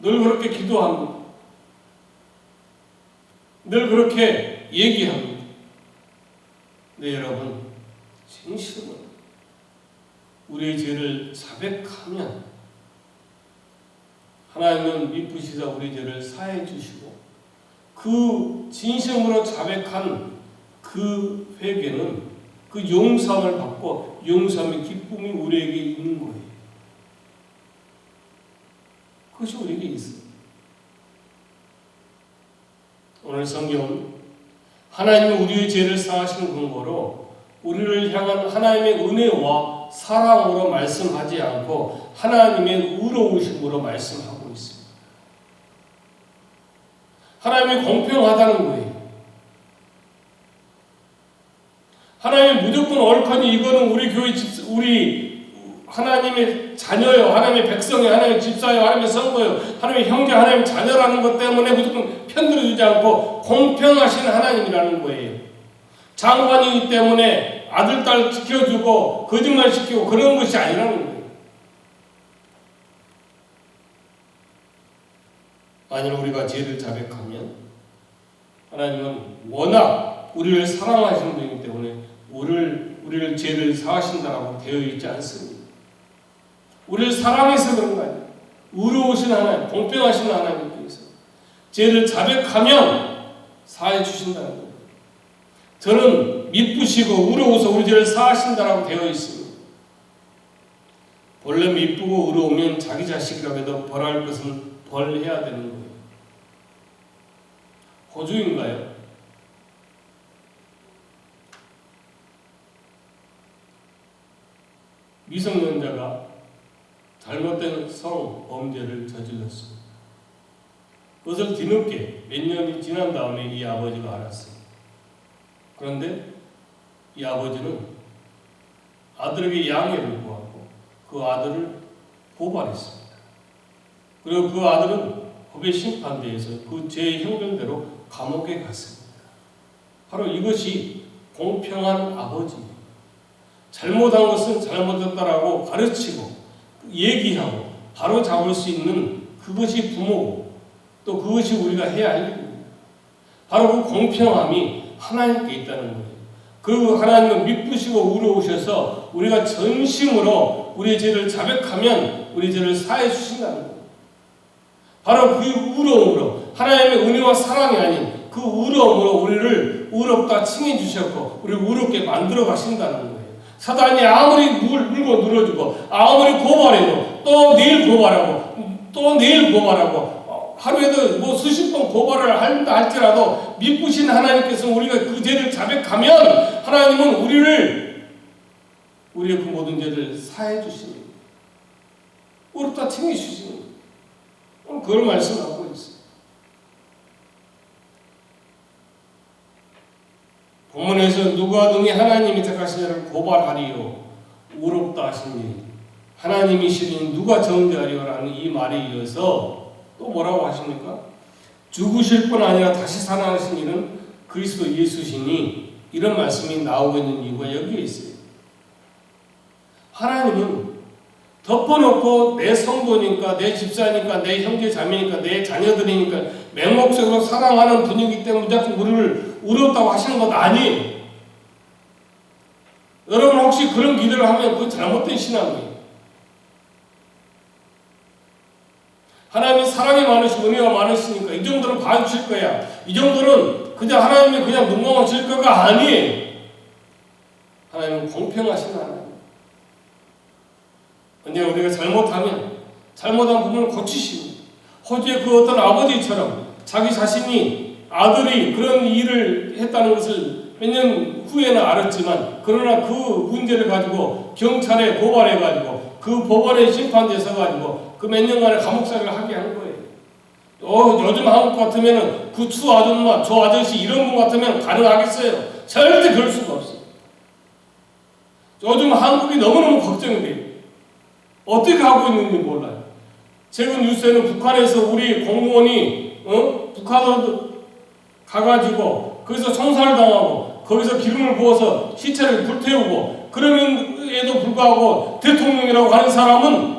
늘 그렇게 기도합니다. 늘 그렇게 얘기합니다. 네, 여러분, 진실은 우리의 죄를 자백하면 하나님은 미쁘시사 우리 죄를 사해 주시고 그 진심으로 자백한 그 회개는 그 용서함을 받고 용서함의 기쁨이 우리에게 있는 거예요. 그것이 우리에게 있어요. 오늘 성경은 하나님이 우리의 죄를 사하시는 근거로 우리를 향한 하나님의 은혜와 사랑으로 말씀하지 않고 하나님의 의로우심으로 말씀하고 있습니다. 하나님이 공평하다는 거예요. 하나님이 무조건 옳거니 이거는 우리 교회 우리 하나님의 자녀요, 하나님의 백성요, 하나님의 집사요, 하나님의 성도요, 하나님의 형제, 하나님의 자녀라는 것 때문에 무조건 편들어주지 않고 공평하신 하나님이라는 거예요. 장관이기 때문에 아들, 딸 지켜주고 거짓말시키고 그런 것이 아니라는 거예요. 만일 우리가 죄를 자백하면 하나님은 워낙 우리를 사랑하시는 분이기 때문에 우리를 죄를 사하신다라고 되어 있지 않습니다. 우리를 사랑해서 그런 거 아니에요. 의로우신 하나님, 공평하신 하나님께서 죄를 자백하면 사해 주신다는 거예요. 저는 미쁘시고 의로워서 우리 죄를 사하신다라고 되어 있습니다. 본래 미쁘고 의로우면 자기 자식이라고 해도 벌할 것은 벌해야 되는 거예요. 호주인가요? 미성년자가 잘못된 성범죄를 저질렀습니다. 그것을 뒤늦게 몇 년이 지난 다음에 이 아버지가 알았어요. 그런데 이 아버지는 아들에게 양해를 구하고 그 아들을 고발했습니다. 그리고 그 아들은 법의 심판대에서 그 죄의 형벌대로 감옥에 갔습니다. 바로 이것이 공평한 아버지입니다. 잘못한 것은 잘못했다라고 가르치고 얘기하고 바로 잡을 수 있는 그것이 부모고 또 그것이 우리가 해야 할 일입니다. 바로 그 공평함이 하나님께 있다는 거예요. 그 하나님은 미쁘시고 의로우셔서 우리가 전심으로 우리의 죄를 자백하면 우리의 죄를 사해 주신다는 거예요. 바로 그 의로움으로 하나님의 은혜와 사랑이 아닌 그 의로움으로 우리를 의롭다 칭해 주셨고 우리를 의롭게 만들어 가신다는 거예요. 사단이 아무리 물고 늘어주고 아무리 고발해도 또 내일 고발하고 또 내일 고발하고 하루에도 뭐 수십 번 고발을 한다 할지라도 미쁘신 하나님께서 우리가 그 죄를 자백하면 하나님은 우리의 그 모든 죄를 사해 주십니다. 의롭다 칭해 주십니다. 오늘 그걸 말씀하고 있어요. 본문에서 누가 등에 하나님이 택하신 자를 고발하리요 의롭다 하시니 하나님이시니 누가 정죄하리요라는 이 말에 이어서 또 뭐라고 하십니까? 죽으실 뿐 아니라 다시 살아나신 이는 그리스도 예수시니 이런 말씀이 나오고 있는 이유가 여기에 있어요. 하나님은 덮어놓고 내 성도니까 내 집사니까 내 형제 자매니까 내 자녀들이니까 맹목적으로 사랑하는 분이기 때문에 무조건 우리를 의롭다고 하시는 것 아니에요. 여러분 혹시 그런 기도를 하면 그건 잘못된 신앙이에요. 하나님이 사랑이 많으시고 은혜가 많으시니까 이 정도는 봐주실 거야. 이 정도는 그냥 하나님이 그냥 눈 감아줄 거가 아니에요. 하나님은 공평하신 하나님. 언제 우리가 잘못하면 잘못한 부분을 고치시고 호주의 그 어떤 아버지처럼 자기 자신이 아들이 그런 일을 했다는 것을 몇 년 후에는 알았지만 그러나 그 문제를 가지고 경찰에 고발해가지고 그 법원에 심판돼 서가지고 그 몇 년간의 감옥살이를 하게 한 거예요. 요즘 한국 같으면은 그 추 아줌마, 저 아저씨 이런 분 같으면 가능하겠어요? 절대 그럴 수가 없어요. 요즘 한국이 너무너무 걱정이 돼요. 어떻게 하고 있는지 몰라요. 최근 뉴스에는 북한에서 우리 공무원이 북한으로 가가지고 거기서 총살을 당하고 거기서 기름을 부어서 시체를 불태우고 그럼에도 불구하고 대통령이라고 하는 사람은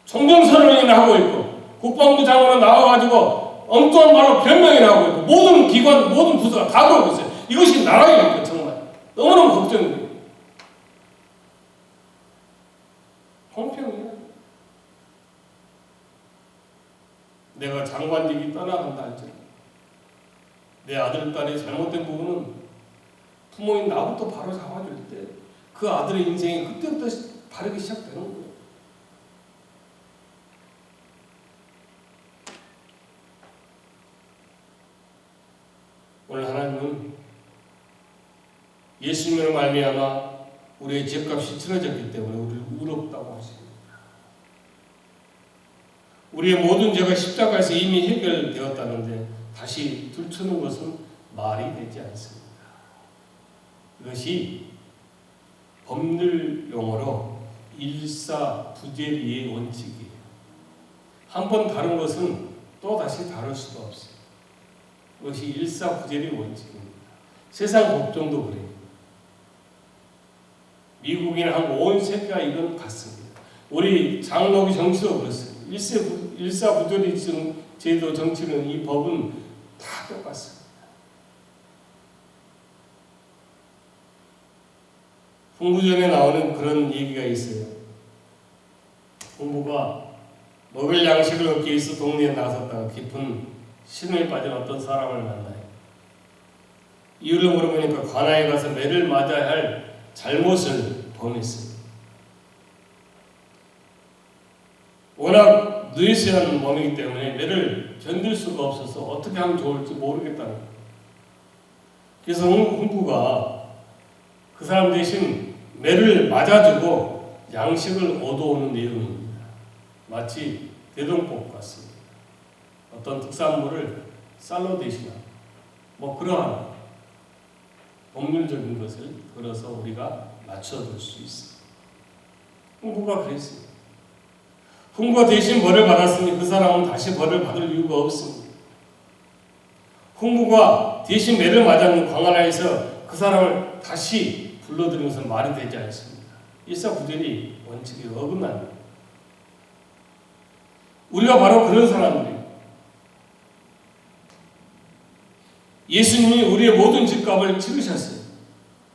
종전선언이나 하고 있고 국방부 장관은 나와가지고 엉뚱한 말로 변명이나 하고 있고 모든 기관, 모든 부서가 다 그러고 있어요. 이것이 나라입니까 정말. 너무너무 걱정이 돼요. 공평이야. 내가 장관직이 떠나간다 할지라도 내 아들, 딸이 잘못된 부분은 부모인 나부터 바로 잡아줄 때 그 아들의 인생이 그때부터 다르게 시작되는 거예요. 오늘 하나님은 예수님으로 말미암아 우리의 죄값이 치러졌기 때문에 우리를 의롭다고 하십니다. 우리의 모든 죄가 십자가에서 이미 해결되었다는데 다시 들추는 것은 말이 되지 않습니다. 이것이 법률 용어로 일사부재리의 원칙이에요. 한 번 다른 것은 또 다시 다룰 수가 없어요. 이것이 일사부재리의 원칙입니다. 세상 법정도 그래요. 미국이나 한국 온 세계가 이건 같습니다. 우리 장로교 정치도 그렇습니다. 일사부조리 제도 정치는 이 법은 다 똑같습니다. 홍부전에 나오는 그런 얘기가 있어요. 홍부가 먹을 양식을 얻기 위해서 동네에 나섰다가 깊은 신호에 빠진 어떤 사람을 만나요. 이유를 물어보니까 관아에 가서 매를 맞아야 할 잘못을 범했습니다. 워낙 뇌세한 몸이기 때문에 매를 견딜 수가 없어서 어떻게 하면 좋을지 모르겠다는 거예요. 그래서 홍부가 그 사람 대신 매를 맞아주고 양식을 얻어오는 내용입니다. 마치 대동법 같습니다. 어떤 특산물을 쌀로 대신하고 뭐 그러한 법률적인 것을 걸어서 우리가 맞춰줄 수 있습니다. 홍부가 그랬습니다. 홍부가 대신 벌을 받았으니 그 사람은 다시 벌을 받을 이유가 없습니다. 홍부가 대신 매를 맞았는 광활하에서 그 사람을 다시 불러들인 것은 말이 되지 않습니다. 일사부재리 원칙이 어긋납니다. 우리가 바로 그런 사람들이에요. 예수님이 우리의 모든 죄값을 치르셨어요.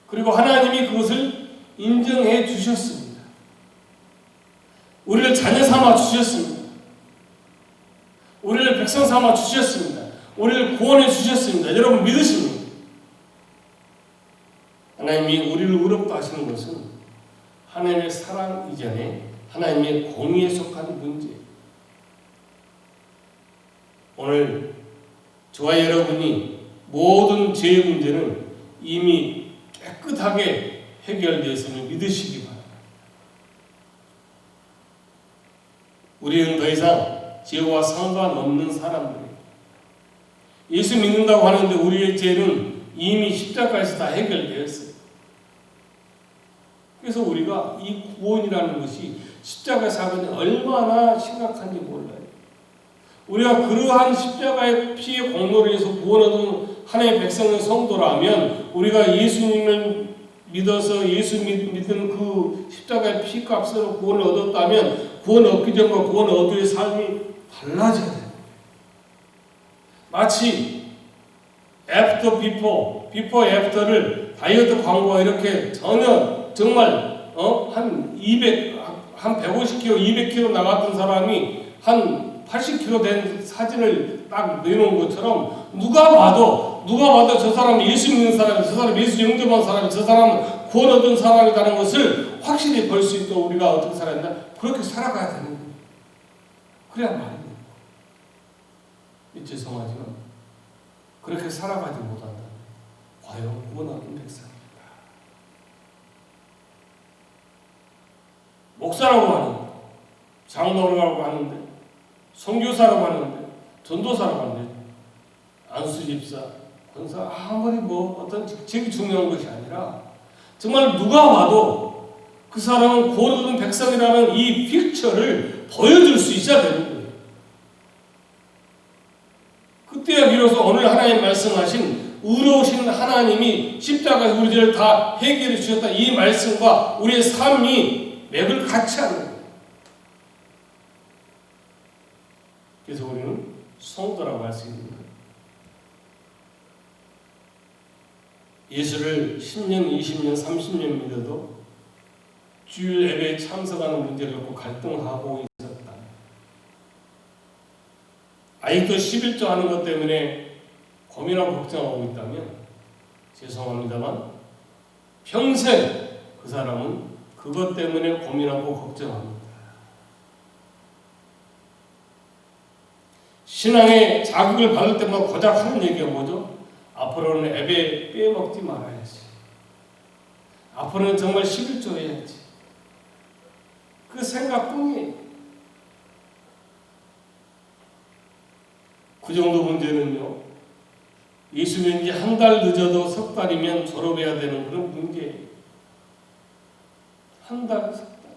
그리고 하나님이 그것을 인정해 주셨습니다. 우리를 자녀 삼아 주셨습니다. 우리를 백성 삼아 주셨습니다. 우리를 구원해 주셨습니다. 여러분 믿으십니까? 하나님이 우리를 의롭다 하시는 것은 하나님의 사랑 이전에 하나님의 공의에 속한 문제예요. 오늘 저와 여러분이 모든 죄의 문제는 이미 깨끗하게 해결되었음을 믿으시기 바랍니다. 우리는 더 이상 죄와 상관없는 사람들이에요. 예수 믿는다고 하는데 우리의 죄는 이미 십자가에서 다 해결되었어요. 그래서 우리가 이 구원이라는 것이 십자가 사건이 얼마나 심각한지 몰라요. 우리가 그러한 십자가의 피의 공로를 위해서 구원 얻은 하나님의 백성의 성도라면 우리가 예수님을 믿어서 예수 믿은 그 십자가의 피값으로 구원을 얻었다면 구원 얻기 전과 구원 얻기의 삶이 달라져야 돼요. 마치 애프터 비포 애프터를 다이어트 광고가 이렇게 전혀 정말 한 150kg, 200kg 나갔던 사람이 한 80kg 된 사진을 딱 내놓은 것처럼 누가 봐도 저 사람이 예수 믿는 사람이, 저 사람이 예수 영접한 사람이, 저 사람은 구원 얻은 사람이라는 것을 확실히 볼 수 있도록 우리가 어떻게 살아야 되나? 그렇게 살아가야 되는 거예요. 그래야 말입니다. 죄송하지만 그렇게 살아가지 못한다. 과연 구원 얻은 백성입니다. 목사라고 하는데, 장로라고 하는데, 선교사라고 하는데, 전도사라고 하는데, 안수집사, 권사 아무리 어떤 직책이 중요한 것이 아니라 정말 누가 봐도 그 사람은 구원 얻은 백성이라는 이 픽처를 보여줄 수 있어야 되는 거예요. 그때야 비로소 오늘 하나님 말씀하신 의로우신 하나님이 십자가에서 우리들을 다 해결해 주셨다 이 말씀과 우리의 삶이 맥을 같이 하는 거예요. 그래서 우리는 성도라고 할 수 있는 거예요. 예수를 10년, 20년, 30년 믿어도 주일 예배에 참석하는 문제를 갖고 갈등하고 있었다. 아직도 11조 하는 것 때문에 고민하고 걱정하고 있다면 죄송합니다만 평생 그 사람은 그것 때문에 고민하고 걱정합니다. 신앙의 자극을 받을 때마다 고작 하는 얘기가 뭐죠? 앞으로는 예배 빼먹지 말아야지. 앞으로는 정말 11조 해야지. 그 생각뿐이에요. 그 정도 문제는요. 예수 믿은 지 한 달 늦어도 석 달이면 졸업해야 되는 그런 문제예요. 한 달, 석 달.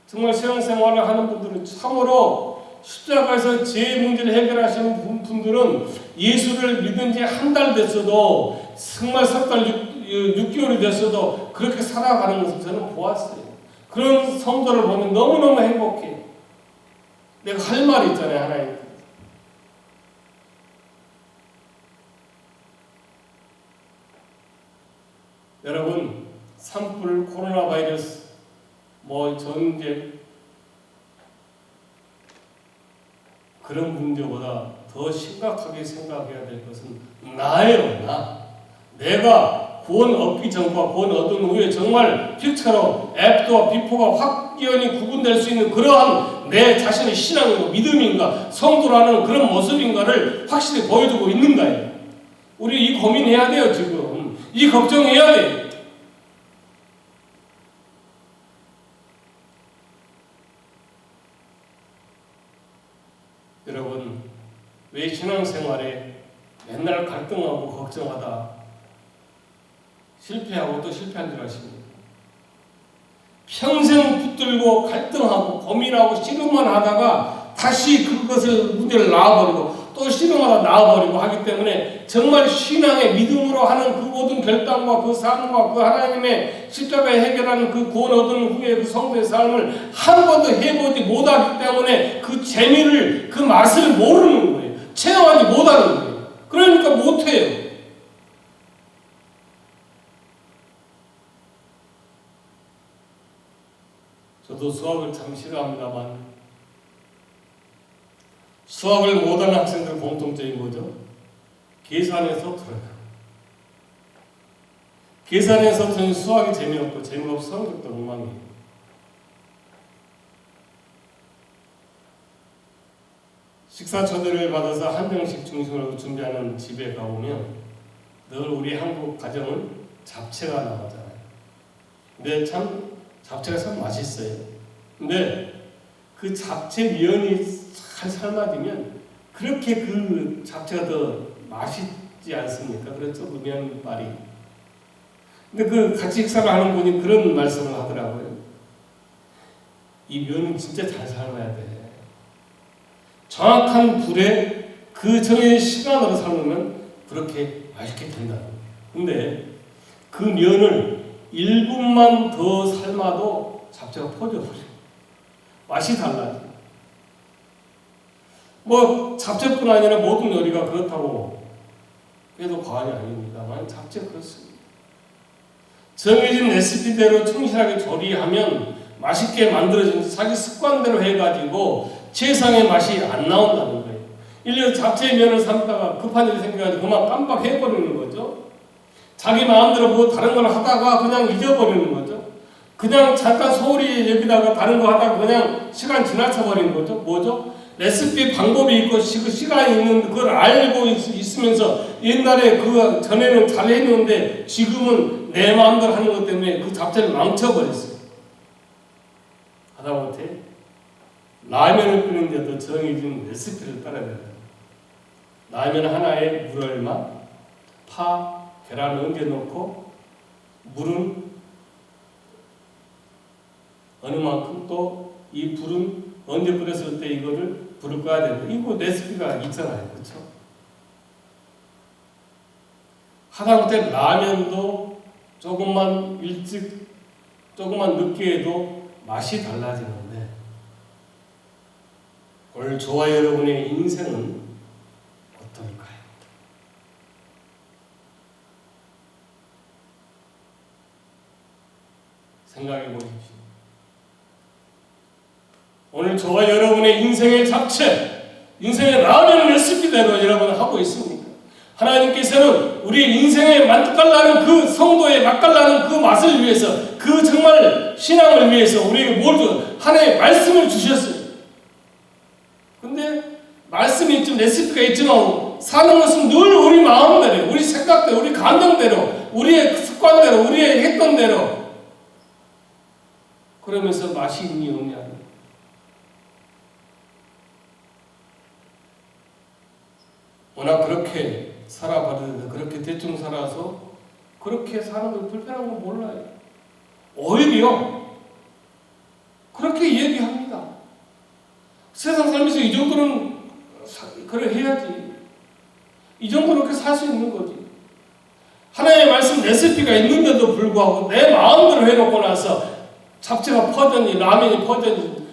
정말 신앙생활을 하는 분들은 참으로 십자가에서 제 문제를 해결하시는 분들은 예수를 믿은 지 한 달 됐어도 정말 석 달, 6개월이 됐어도 그렇게 살아가는 것을 저는 보았어요. 그런 성도를 보면 너무너무 행복해요. 내가 할 말이 있잖아요, 하나님. 여러분, 산불, 코로나 바이러스, 전쟁, 그런 문제보다 더 심각하게 생각해야 될 것은 나예요, 나. 내가 구원 얻기 전과 구원 얻은 후에 정말 픽처럼 애프터와 비포가 확연히 구분될 수 있는 그러한 내 자신의 신앙이고 믿음인가 성도라는 그런 모습인가를 확실히 보여주고 있는가요? 우리 이 고민해야 돼요. 지금 이 걱정해야 돼요. 여러분, 왜 신앙생활에 맨날 갈등하고 걱정하다 실패하고 또 실패한 줄 아십니까? 평생 붙들고 갈등하고 고민하고 씨름만 하다가 다시 그것을 문제를 낳아버리고 또 씨름하다 낳아버리고 하기 때문에 정말 신앙의 믿음으로 하는 그 모든 결단과 그 삶과 그 하나님의 십자가에 해결하는 그 구원 얻은 후에 그 성도의 삶을 한 번도 해보지 못하기 때문에 때문에 그 재미를, 그 맛을 모르는 거예요. 체험하지 못하는 거예요. 그러니까 못해요. 저도 수학을 참 싫어합니다만 수학을 못하는 학생들 공통점이 뭐죠? 계산에서 틀어요. 계산에서 저는 수학이 재미없고 재미없어 성적도 엉망이에요. 식사 초대를 받아서 한 명씩 중심으로 준비하는 집에 가보면 늘 우리 한국 가정은 잡채가 나오잖아요. 근데 참 잡채가 참 맛있어요. 근데 그 잡채 면이 잘 삶아지면 그렇게 그 잡채가 더 맛있지 않습니까? 그렇죠? 그 면발이. 근데 그 같이 식사를 하는 분이 그런 말씀을 하더라고요. 이 면은 진짜 잘 삶아야 돼. 정확한 불에 그 정해진 시간으로 삶으면 그렇게 맛있게 된다. 근데 그 면을 1분만 더 삶아도 잡채가 퍼져버려요. 맛이 달라요. 뭐 잡채뿐 아니라 모든 요리가 그렇다고 해도 과언이 아닙니다만 잡채 그렇습니다. 정해진 레시피대로 충실하게 조리하면 맛있게 만들어진 자기 습관대로 해가지고 최상의 맛이 안 나온다는 거예요. 1년 잡채 면을 삶다가 급한 일이 생겨가지고 그만 깜빡해버리는 거죠. 자기 마음대로 뭐 다른 걸 하다가 그냥 잊어버리는 거죠. 그냥 잠깐 소홀히 여기다가 다른 거 하다가 그냥 시간 지나쳐버리는 거죠. 뭐죠? 레시피 방법이 있고 시간이 있는 그걸 알고 있으면서 옛날에 그 전에는 잘 했는데 지금은 내 마음대로 하는 것 때문에 그 잡채를 망쳐버렸어요. 하다못해 라면을 끓이는데도 정해진 레시피를 따라야 돼요. 라면 하나에 물 얼마, 파, 계란 얹어놓고 물은 어느 만큼 또 이 불은 언제 끓였을 때 이거를 불을 꺼야 되는데 이거 레시피가 있잖아요. 그렇죠? 하다못해 라면도 조금만 일찍 조금만 늦게 해도 맛이 달라지는데 오늘 저와 여러분의 인생은 어떨까요? 생각해 보십시오. 오늘 저와 여러분의 인생의 잡채, 인생의 라면 레시피대로 여러분 하고 있습니까? 하나님께서는 우리 인생에 맛깔나는 그 성도의 맛깔나는 그 맛을 위해서 그 정말 신앙을 위해서 우리에게 뭘 줘? 하나의 말씀을 주셨어요. 근데 말씀이 좀 레시피가 있지만 사는 것은 늘 우리 마음대로, 우리 생각대로, 우리 감정대로, 우리의 습관대로, 우리의 했던 대로 그러면서 맛이 있니 없냐. 워낙 그렇게 살아버리는데 그렇게 대충 살아서 그렇게 사는 걸 불편한 건 몰라요. 오히려 그렇게 얘기합니다. 세상 살면서 이 정도는 그래 해야지. 이 정도는 그렇게 살 수 있는 거지. 하나님의 말씀 레시피가 있는데도 불구하고 내 마음대로 해놓고 나서 잡채가 퍼졌니 라면이 퍼졌니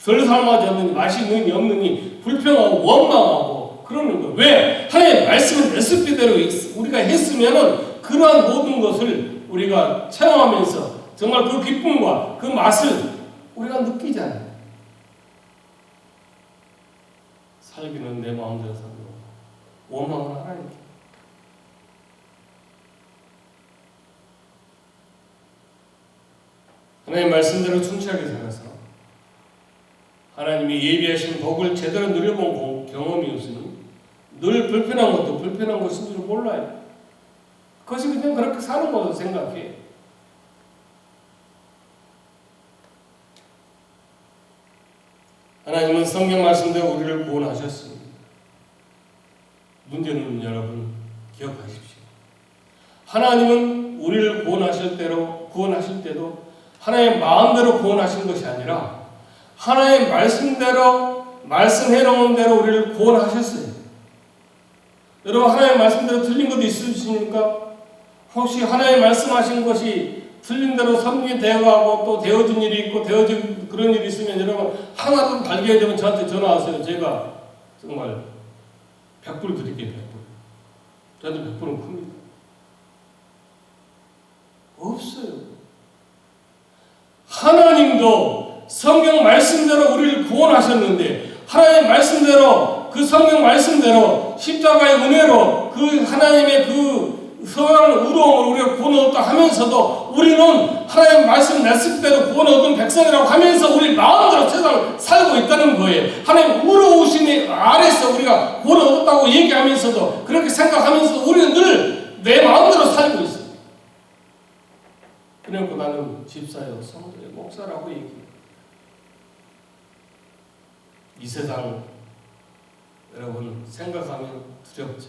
덜 삶아졌느니 맛이 있느니 없느니 불평하고 원망하고 그러는 거예요. 왜? 하나님의 말씀은 레시피대로 우리가 했으면은 그러한 모든 것을 우리가 체험하면서 정말 그 기쁨과 그 맛을 우리가 느끼잖아요. 살기는 내 마음대로 살고 원망은 하나님께. 하나님의 말씀대로 충실하게 살아서 하나님이 예비하신 복을 제대로 누려본 경험이 없으니 늘 불편한 것도 불편한 것인 줄 몰라요. 그것이 그냥 그렇게 사는 거라고 생각해. 하나님은 성경 말씀대로 우리를 구원하셨습니다. 문제는 여러분 기억하십시오. 하나님은 우리를 구원하실 때도 하나님의 마음대로 구원하신 것이 아니라 하나님의 말씀대로 말씀해놓은 대로 우리를 구원하셨어요. 여러분 하나님의 말씀대로 틀린 것도 있으십니까? 혹시 하나님의 말씀하신 것이 틀린 대로 섬기게 대화하고 또 되어진 일이 있고 되어진 그런 일이 있으면 여러분 하나도 발견되면 저한테 전화하세요. 제가 정말 100불 드릴게요. 100불. 저한테 100불은 큽니다. 없어요. 하나님도 성경 말씀대로 우리를 구원하셨는데 하나님 말씀대로 그 성경 말씀대로 십자가의 은혜로 그 하나님의 그 선한 의로움을 우리가 구원 얻었다 하면서도 우리는 하나님 말씀 말씀대로 구원 얻은 백성이라고 하면서 우리 마음대로 세상을 살고 있다는 거예요. 하나님 의로우신 아래서 우리가 구원 얻었다고 얘기하면서도 그렇게 생각하면서도 우리는 늘 내 마음대로 살고 있어요. 그래서 나는 집사요, 성도요, 목사라고 얘기해요. 이 세상 여러분 생각하면 두렵죠.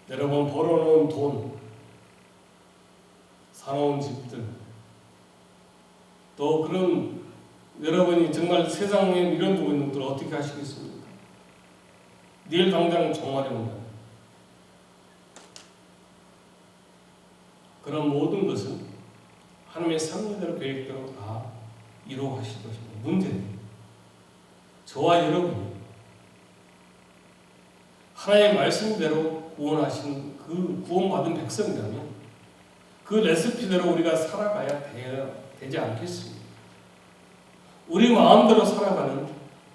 여러분 벌어놓은 돈, 사놓은 집들, 또 그런 여러분이 정말 세상에 이런 부분들 어떻게 하시겠습니까? 내일 당장 종말에 온다. 그런 모든 것은 하나님의 섭리대로 계획대로 다 이루어가실 것입니다. 문제는 저와 여러분이 하나님의 말씀대로 구원하신 그 구원받은 백성이라면 그 레시피대로 우리가 살아가야 되지 않겠습니까? 우리 마음대로 살아가는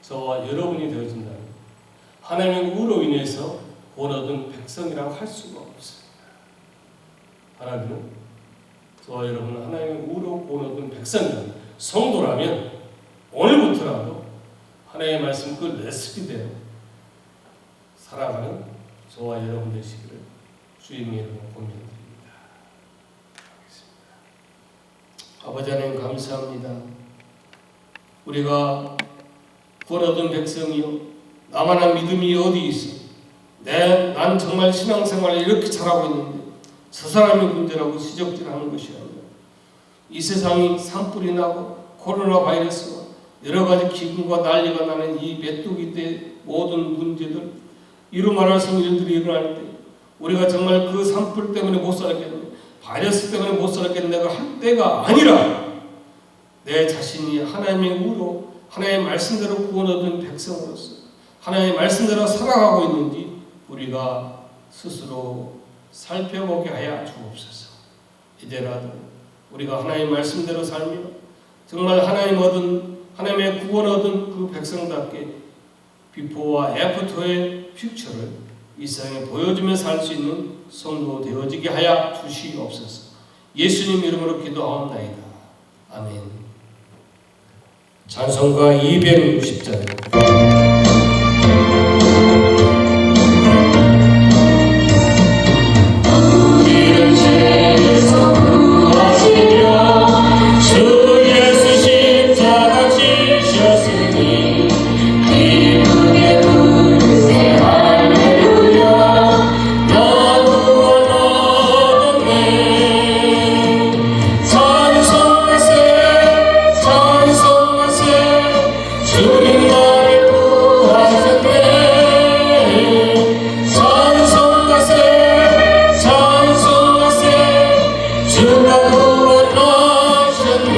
저와 여러분이 되어진다면 하나님의 의로 인해서 구원 얻은 백성이라고 할 수가 없습니다. 하나님은 저와 여러분 하나님의 의로 구원 얻은 백성이라면 성도라면 오늘부터라도 하나님의 말씀 그 레시피대로 살아가는 저와 여러분 되시기를 주님의 이름으로 권면드립니다. 아버지 하나님 감사합니다. 우리가 구원 얻은 백성이요 나만한 믿음이 어디 있어? 난 정말 신앙생활을 이렇게 잘하고 있는데 저 사람이 문제라고 지적질하는 것이 아니라 이 세상이 산불이 나고 코로나 바이러스와 여러 가지 기근과 난리가 나는 이 메뚜기 때 모든 문제들 이루 말할 수 없는 일들이 일어날 때 우리가 정말 그 산불 때문에 못 살았겠네, 바이러스 때문에 못 살았겠네가 할 때가 아니라 내 자신이 하나님의 의로 하나님의 말씀대로 구원 얻은 백성으로서 하나님의 말씀대로 살아가고 있는지 우리가 스스로 살펴보게 하여 주옵소서. 이제라도 우리가 하나님의 말씀대로 살며 정말 하나님의 구원 얻은 그 백성답게 비포와 애프터의 픽처를 이 세상에 보여주며 살 수 있는 성도 되어지게 하여 주시옵소서. 예수님 이름으로 기도하옵나이다. 아멘. 찬송가 260장 주가 구원하셨네.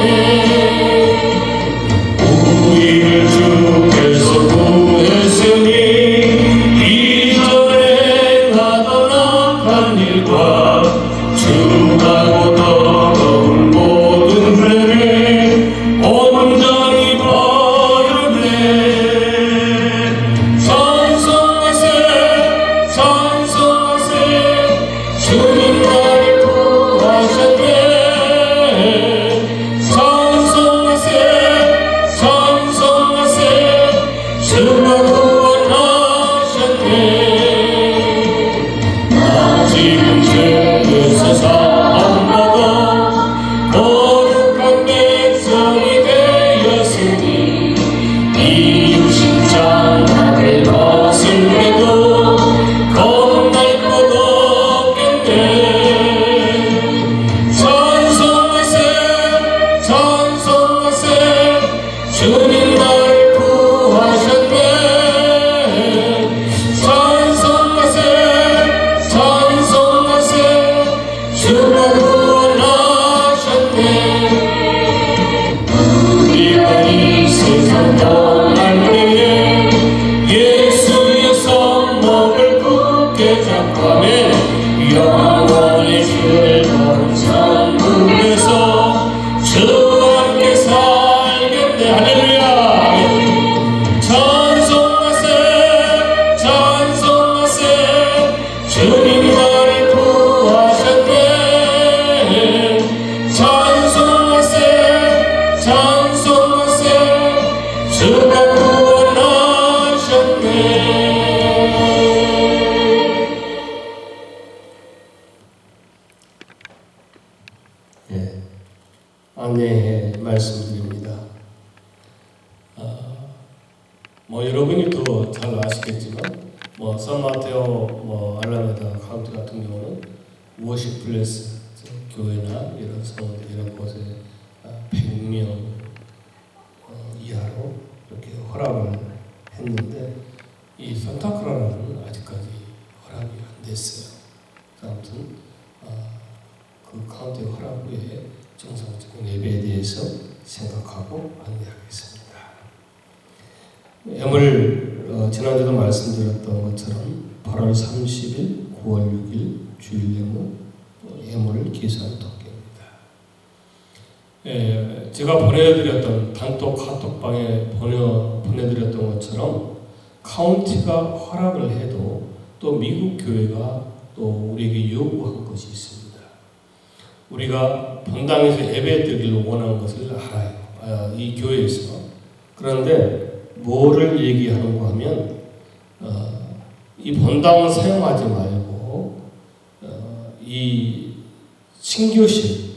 구원하셨네. 예, 안내해 말씀드립니다. 여러분이 더 잘 아시겠지만, 산마테오, 알라메다 카운티 같은 경우는 워십 플레스 교회나 이런 성들 이런 곳에 100명 이하로 이렇게 허락을 했는데, 이 산타크라라는 아직까지 허락이 안 됐어요. 아무튼 그 카운티 허락 후에 정상적인 예배에 대해서 생각하고 안내하겠습니다. 예물 지난주도 말씀드렸던 것처럼 8월 30일, 9월 6일 주일 예물을 기수하는 토끼입니다. 제가 보내드렸던 단톡 카톡방에 보내드렸던 것처럼 카운티가 허락을 해도 또 미국 교회가 또 우리에게 요구한 것이 있습니다. 우리가 본당에서 예배 드리기를 원하는 것을 알아요. 이 교회에서. 그런데 뭐를 얘기하는가 하면 이 본당을 사용하지 말고 이 친교실,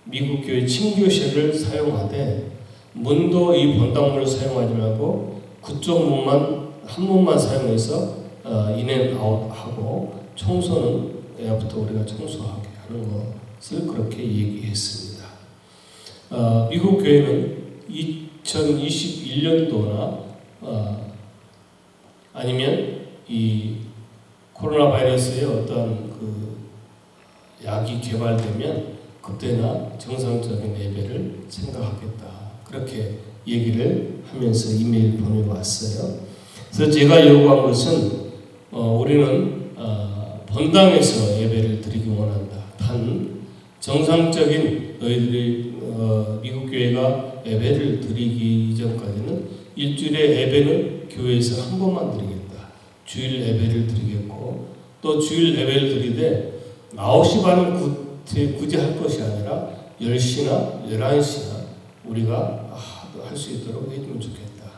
미국 교회 친교실을 사용하되 문도 이 본당물을 사용하지 말고 그쪽 문만 한 문만 사용해서 인앤아웃하고 청소는 예부터 우리가 청소하게 하는 것을 그렇게 얘기했습니다. 미국 교회는 2021년도나 아니면 이 코로나 바이러스의 어떤 그 약이 개발되면 그때나 정상적인 예배를 생각하겠다. 그렇게 얘기를 하면서 이메일 보내왔어요. 그래서 제가 요구한 것은 우리는 본당에서 예배를 드리기 원한다. 단 정상적인 너희들이 미국 교회가 예배를 드리기 이전까지는 일주일에 예배는 교회에서 한 번만 드리겠다. 주일 예배를 드리겠고 또 주일 예배를 드리되 9시 반은 굳이 할 것이 아니라 10시나 11시나 우리가 할 수 있도록 해주면 좋겠다.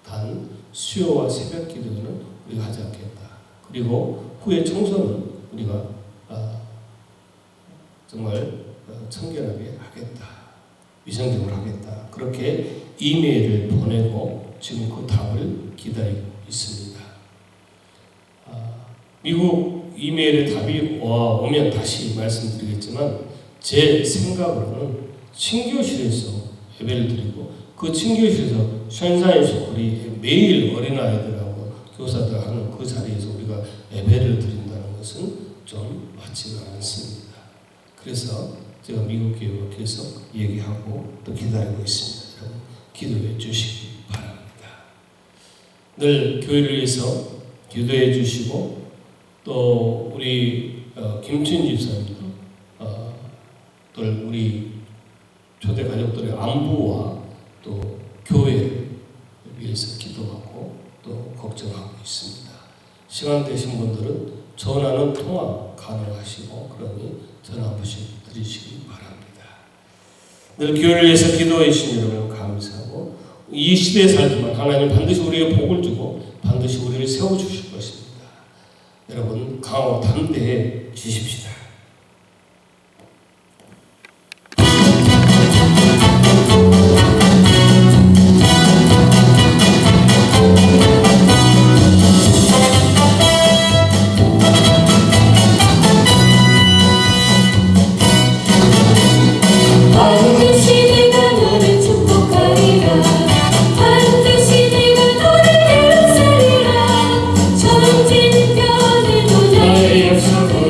단 수요와 새벽 기도는 우리가 하지 않겠다. 그리고 후에 청소는 우리가 정말 청결하게 하겠다. 위생적으로 하겠다. 그렇게 이메일을 보내고 지금 그 답을 기다리고 있습니다. 미국 이메일에 답이 오면 다시 말씀드리겠지만 제 생각으로는 친교실에서 예배를 드리고 그 친교실에서 션샤인 스쿨이 매일 어린아이들하고 교사들 하는 그 자리에서 우리가 예배를 드린다는 것은 좀 맞지가 않습니다. 그래서 제가 미국 교회와 계속 얘기하고 또 기다리고 있습니다. 여러분 기도해 주시기 바랍니다. 늘 교회를 위해서 기도해 주시고 또 우리 김춘 집사님도 또 우리 초대 가족들의 안부와 또 교회를 위해서 기도하고 또 걱정하고 있습니다. 시간 되신 분들은 전화는 통화 가능하시고 그러니 전화 한 번씩 드리시기 바랍니다. 늘 교회를 위해서 기도해 주신 여러분 감사하고 이 시대에 살지만 하나님 반드시 우리에게 복을 주고 반드시 우리를 세워주실 것입니다. 여러분 강하고 담대해 주십시다. 나의 약속은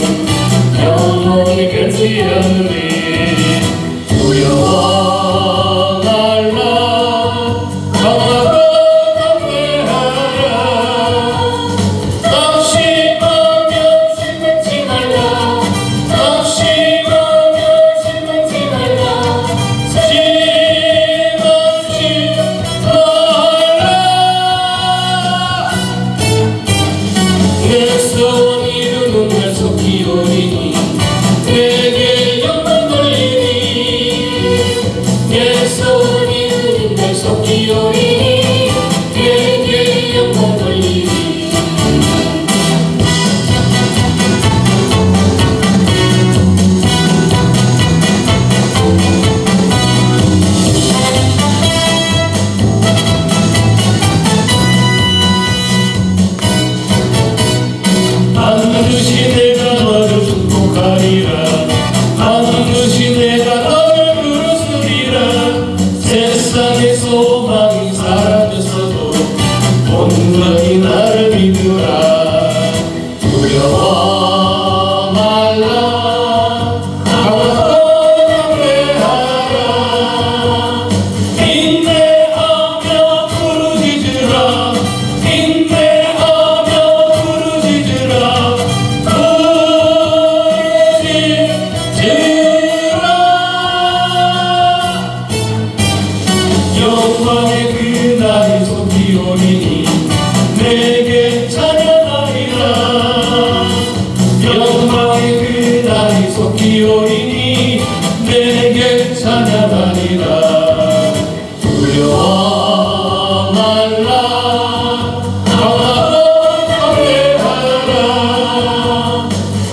오리니 내게 찬양하리라. 영광의 그날이 속히 오리니 내게 찬양하리라. 두려워 말라 강하고 담대하라.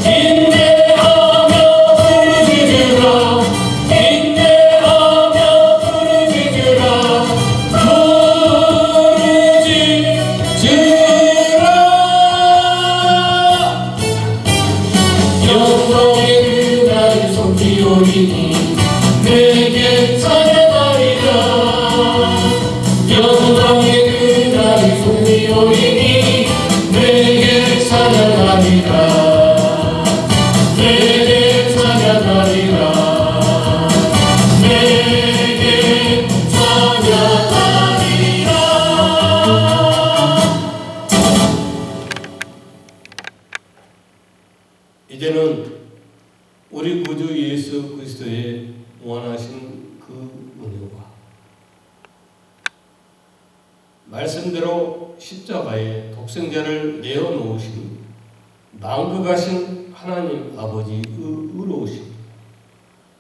인내하며 부르짖으라. 인내하며 부르짖으라. 부르짖으라. 영광의 그날이 속히 오리니 내게 찬양하리라. 영광의 그날이 속히 오리니 내게 찬양하리라. 내게 찬양하리라. 내게 찬양하리라. 이제는 우리 구주 예수 그리스도의 원하신 그 은혜와 말씀대로 십자가에 독생자를 내어놓으신 망극하신 하나님 아버지의 의로우심,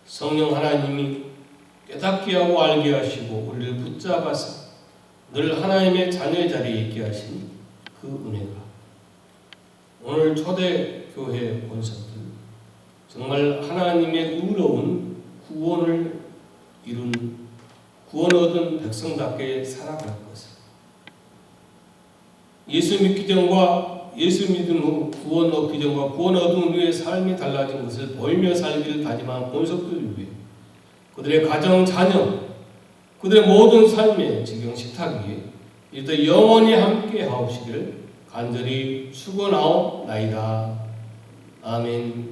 성령 하나님이 깨닫게 하고 알게 하시고 우리를 붙잡아서 늘 하나님의 자녀의 자리에 있게 하신 그 은혜가 오늘 초대교회 본사들 정말 하나님의 의로운 구원을 이룬 구원 얻은 백성답게 살아갈 것을, 예수 믿기 전과 예수 믿은 후 구원 얻기 전과 구원 얻은 후의 삶이 달라진 것을 보이며 살기를 다짐한 본석들을 위해 그들의 가정, 자녀, 그들의 모든 삶의 지경 식탁 위에 이때 영원히 함께 하옵시기를 간절히 축원하옵나이다. 아멘.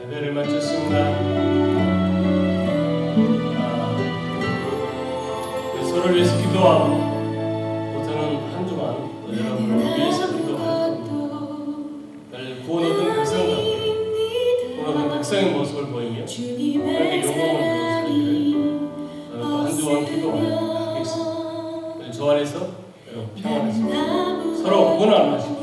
예배를 마쳤습니다. 서로를 위해서 기도하고 또 저는 한 주간 여러분을 위해서 기도할 겁니다. 구원 얻은 백성답게 구원 얻은 백성의 모습을 보이며 그렇게 영광을 누리는 삶을 저는 또 한 주간 기도하겠습니다. 저 안에서 여러분 평안하시고 서로 원한하시고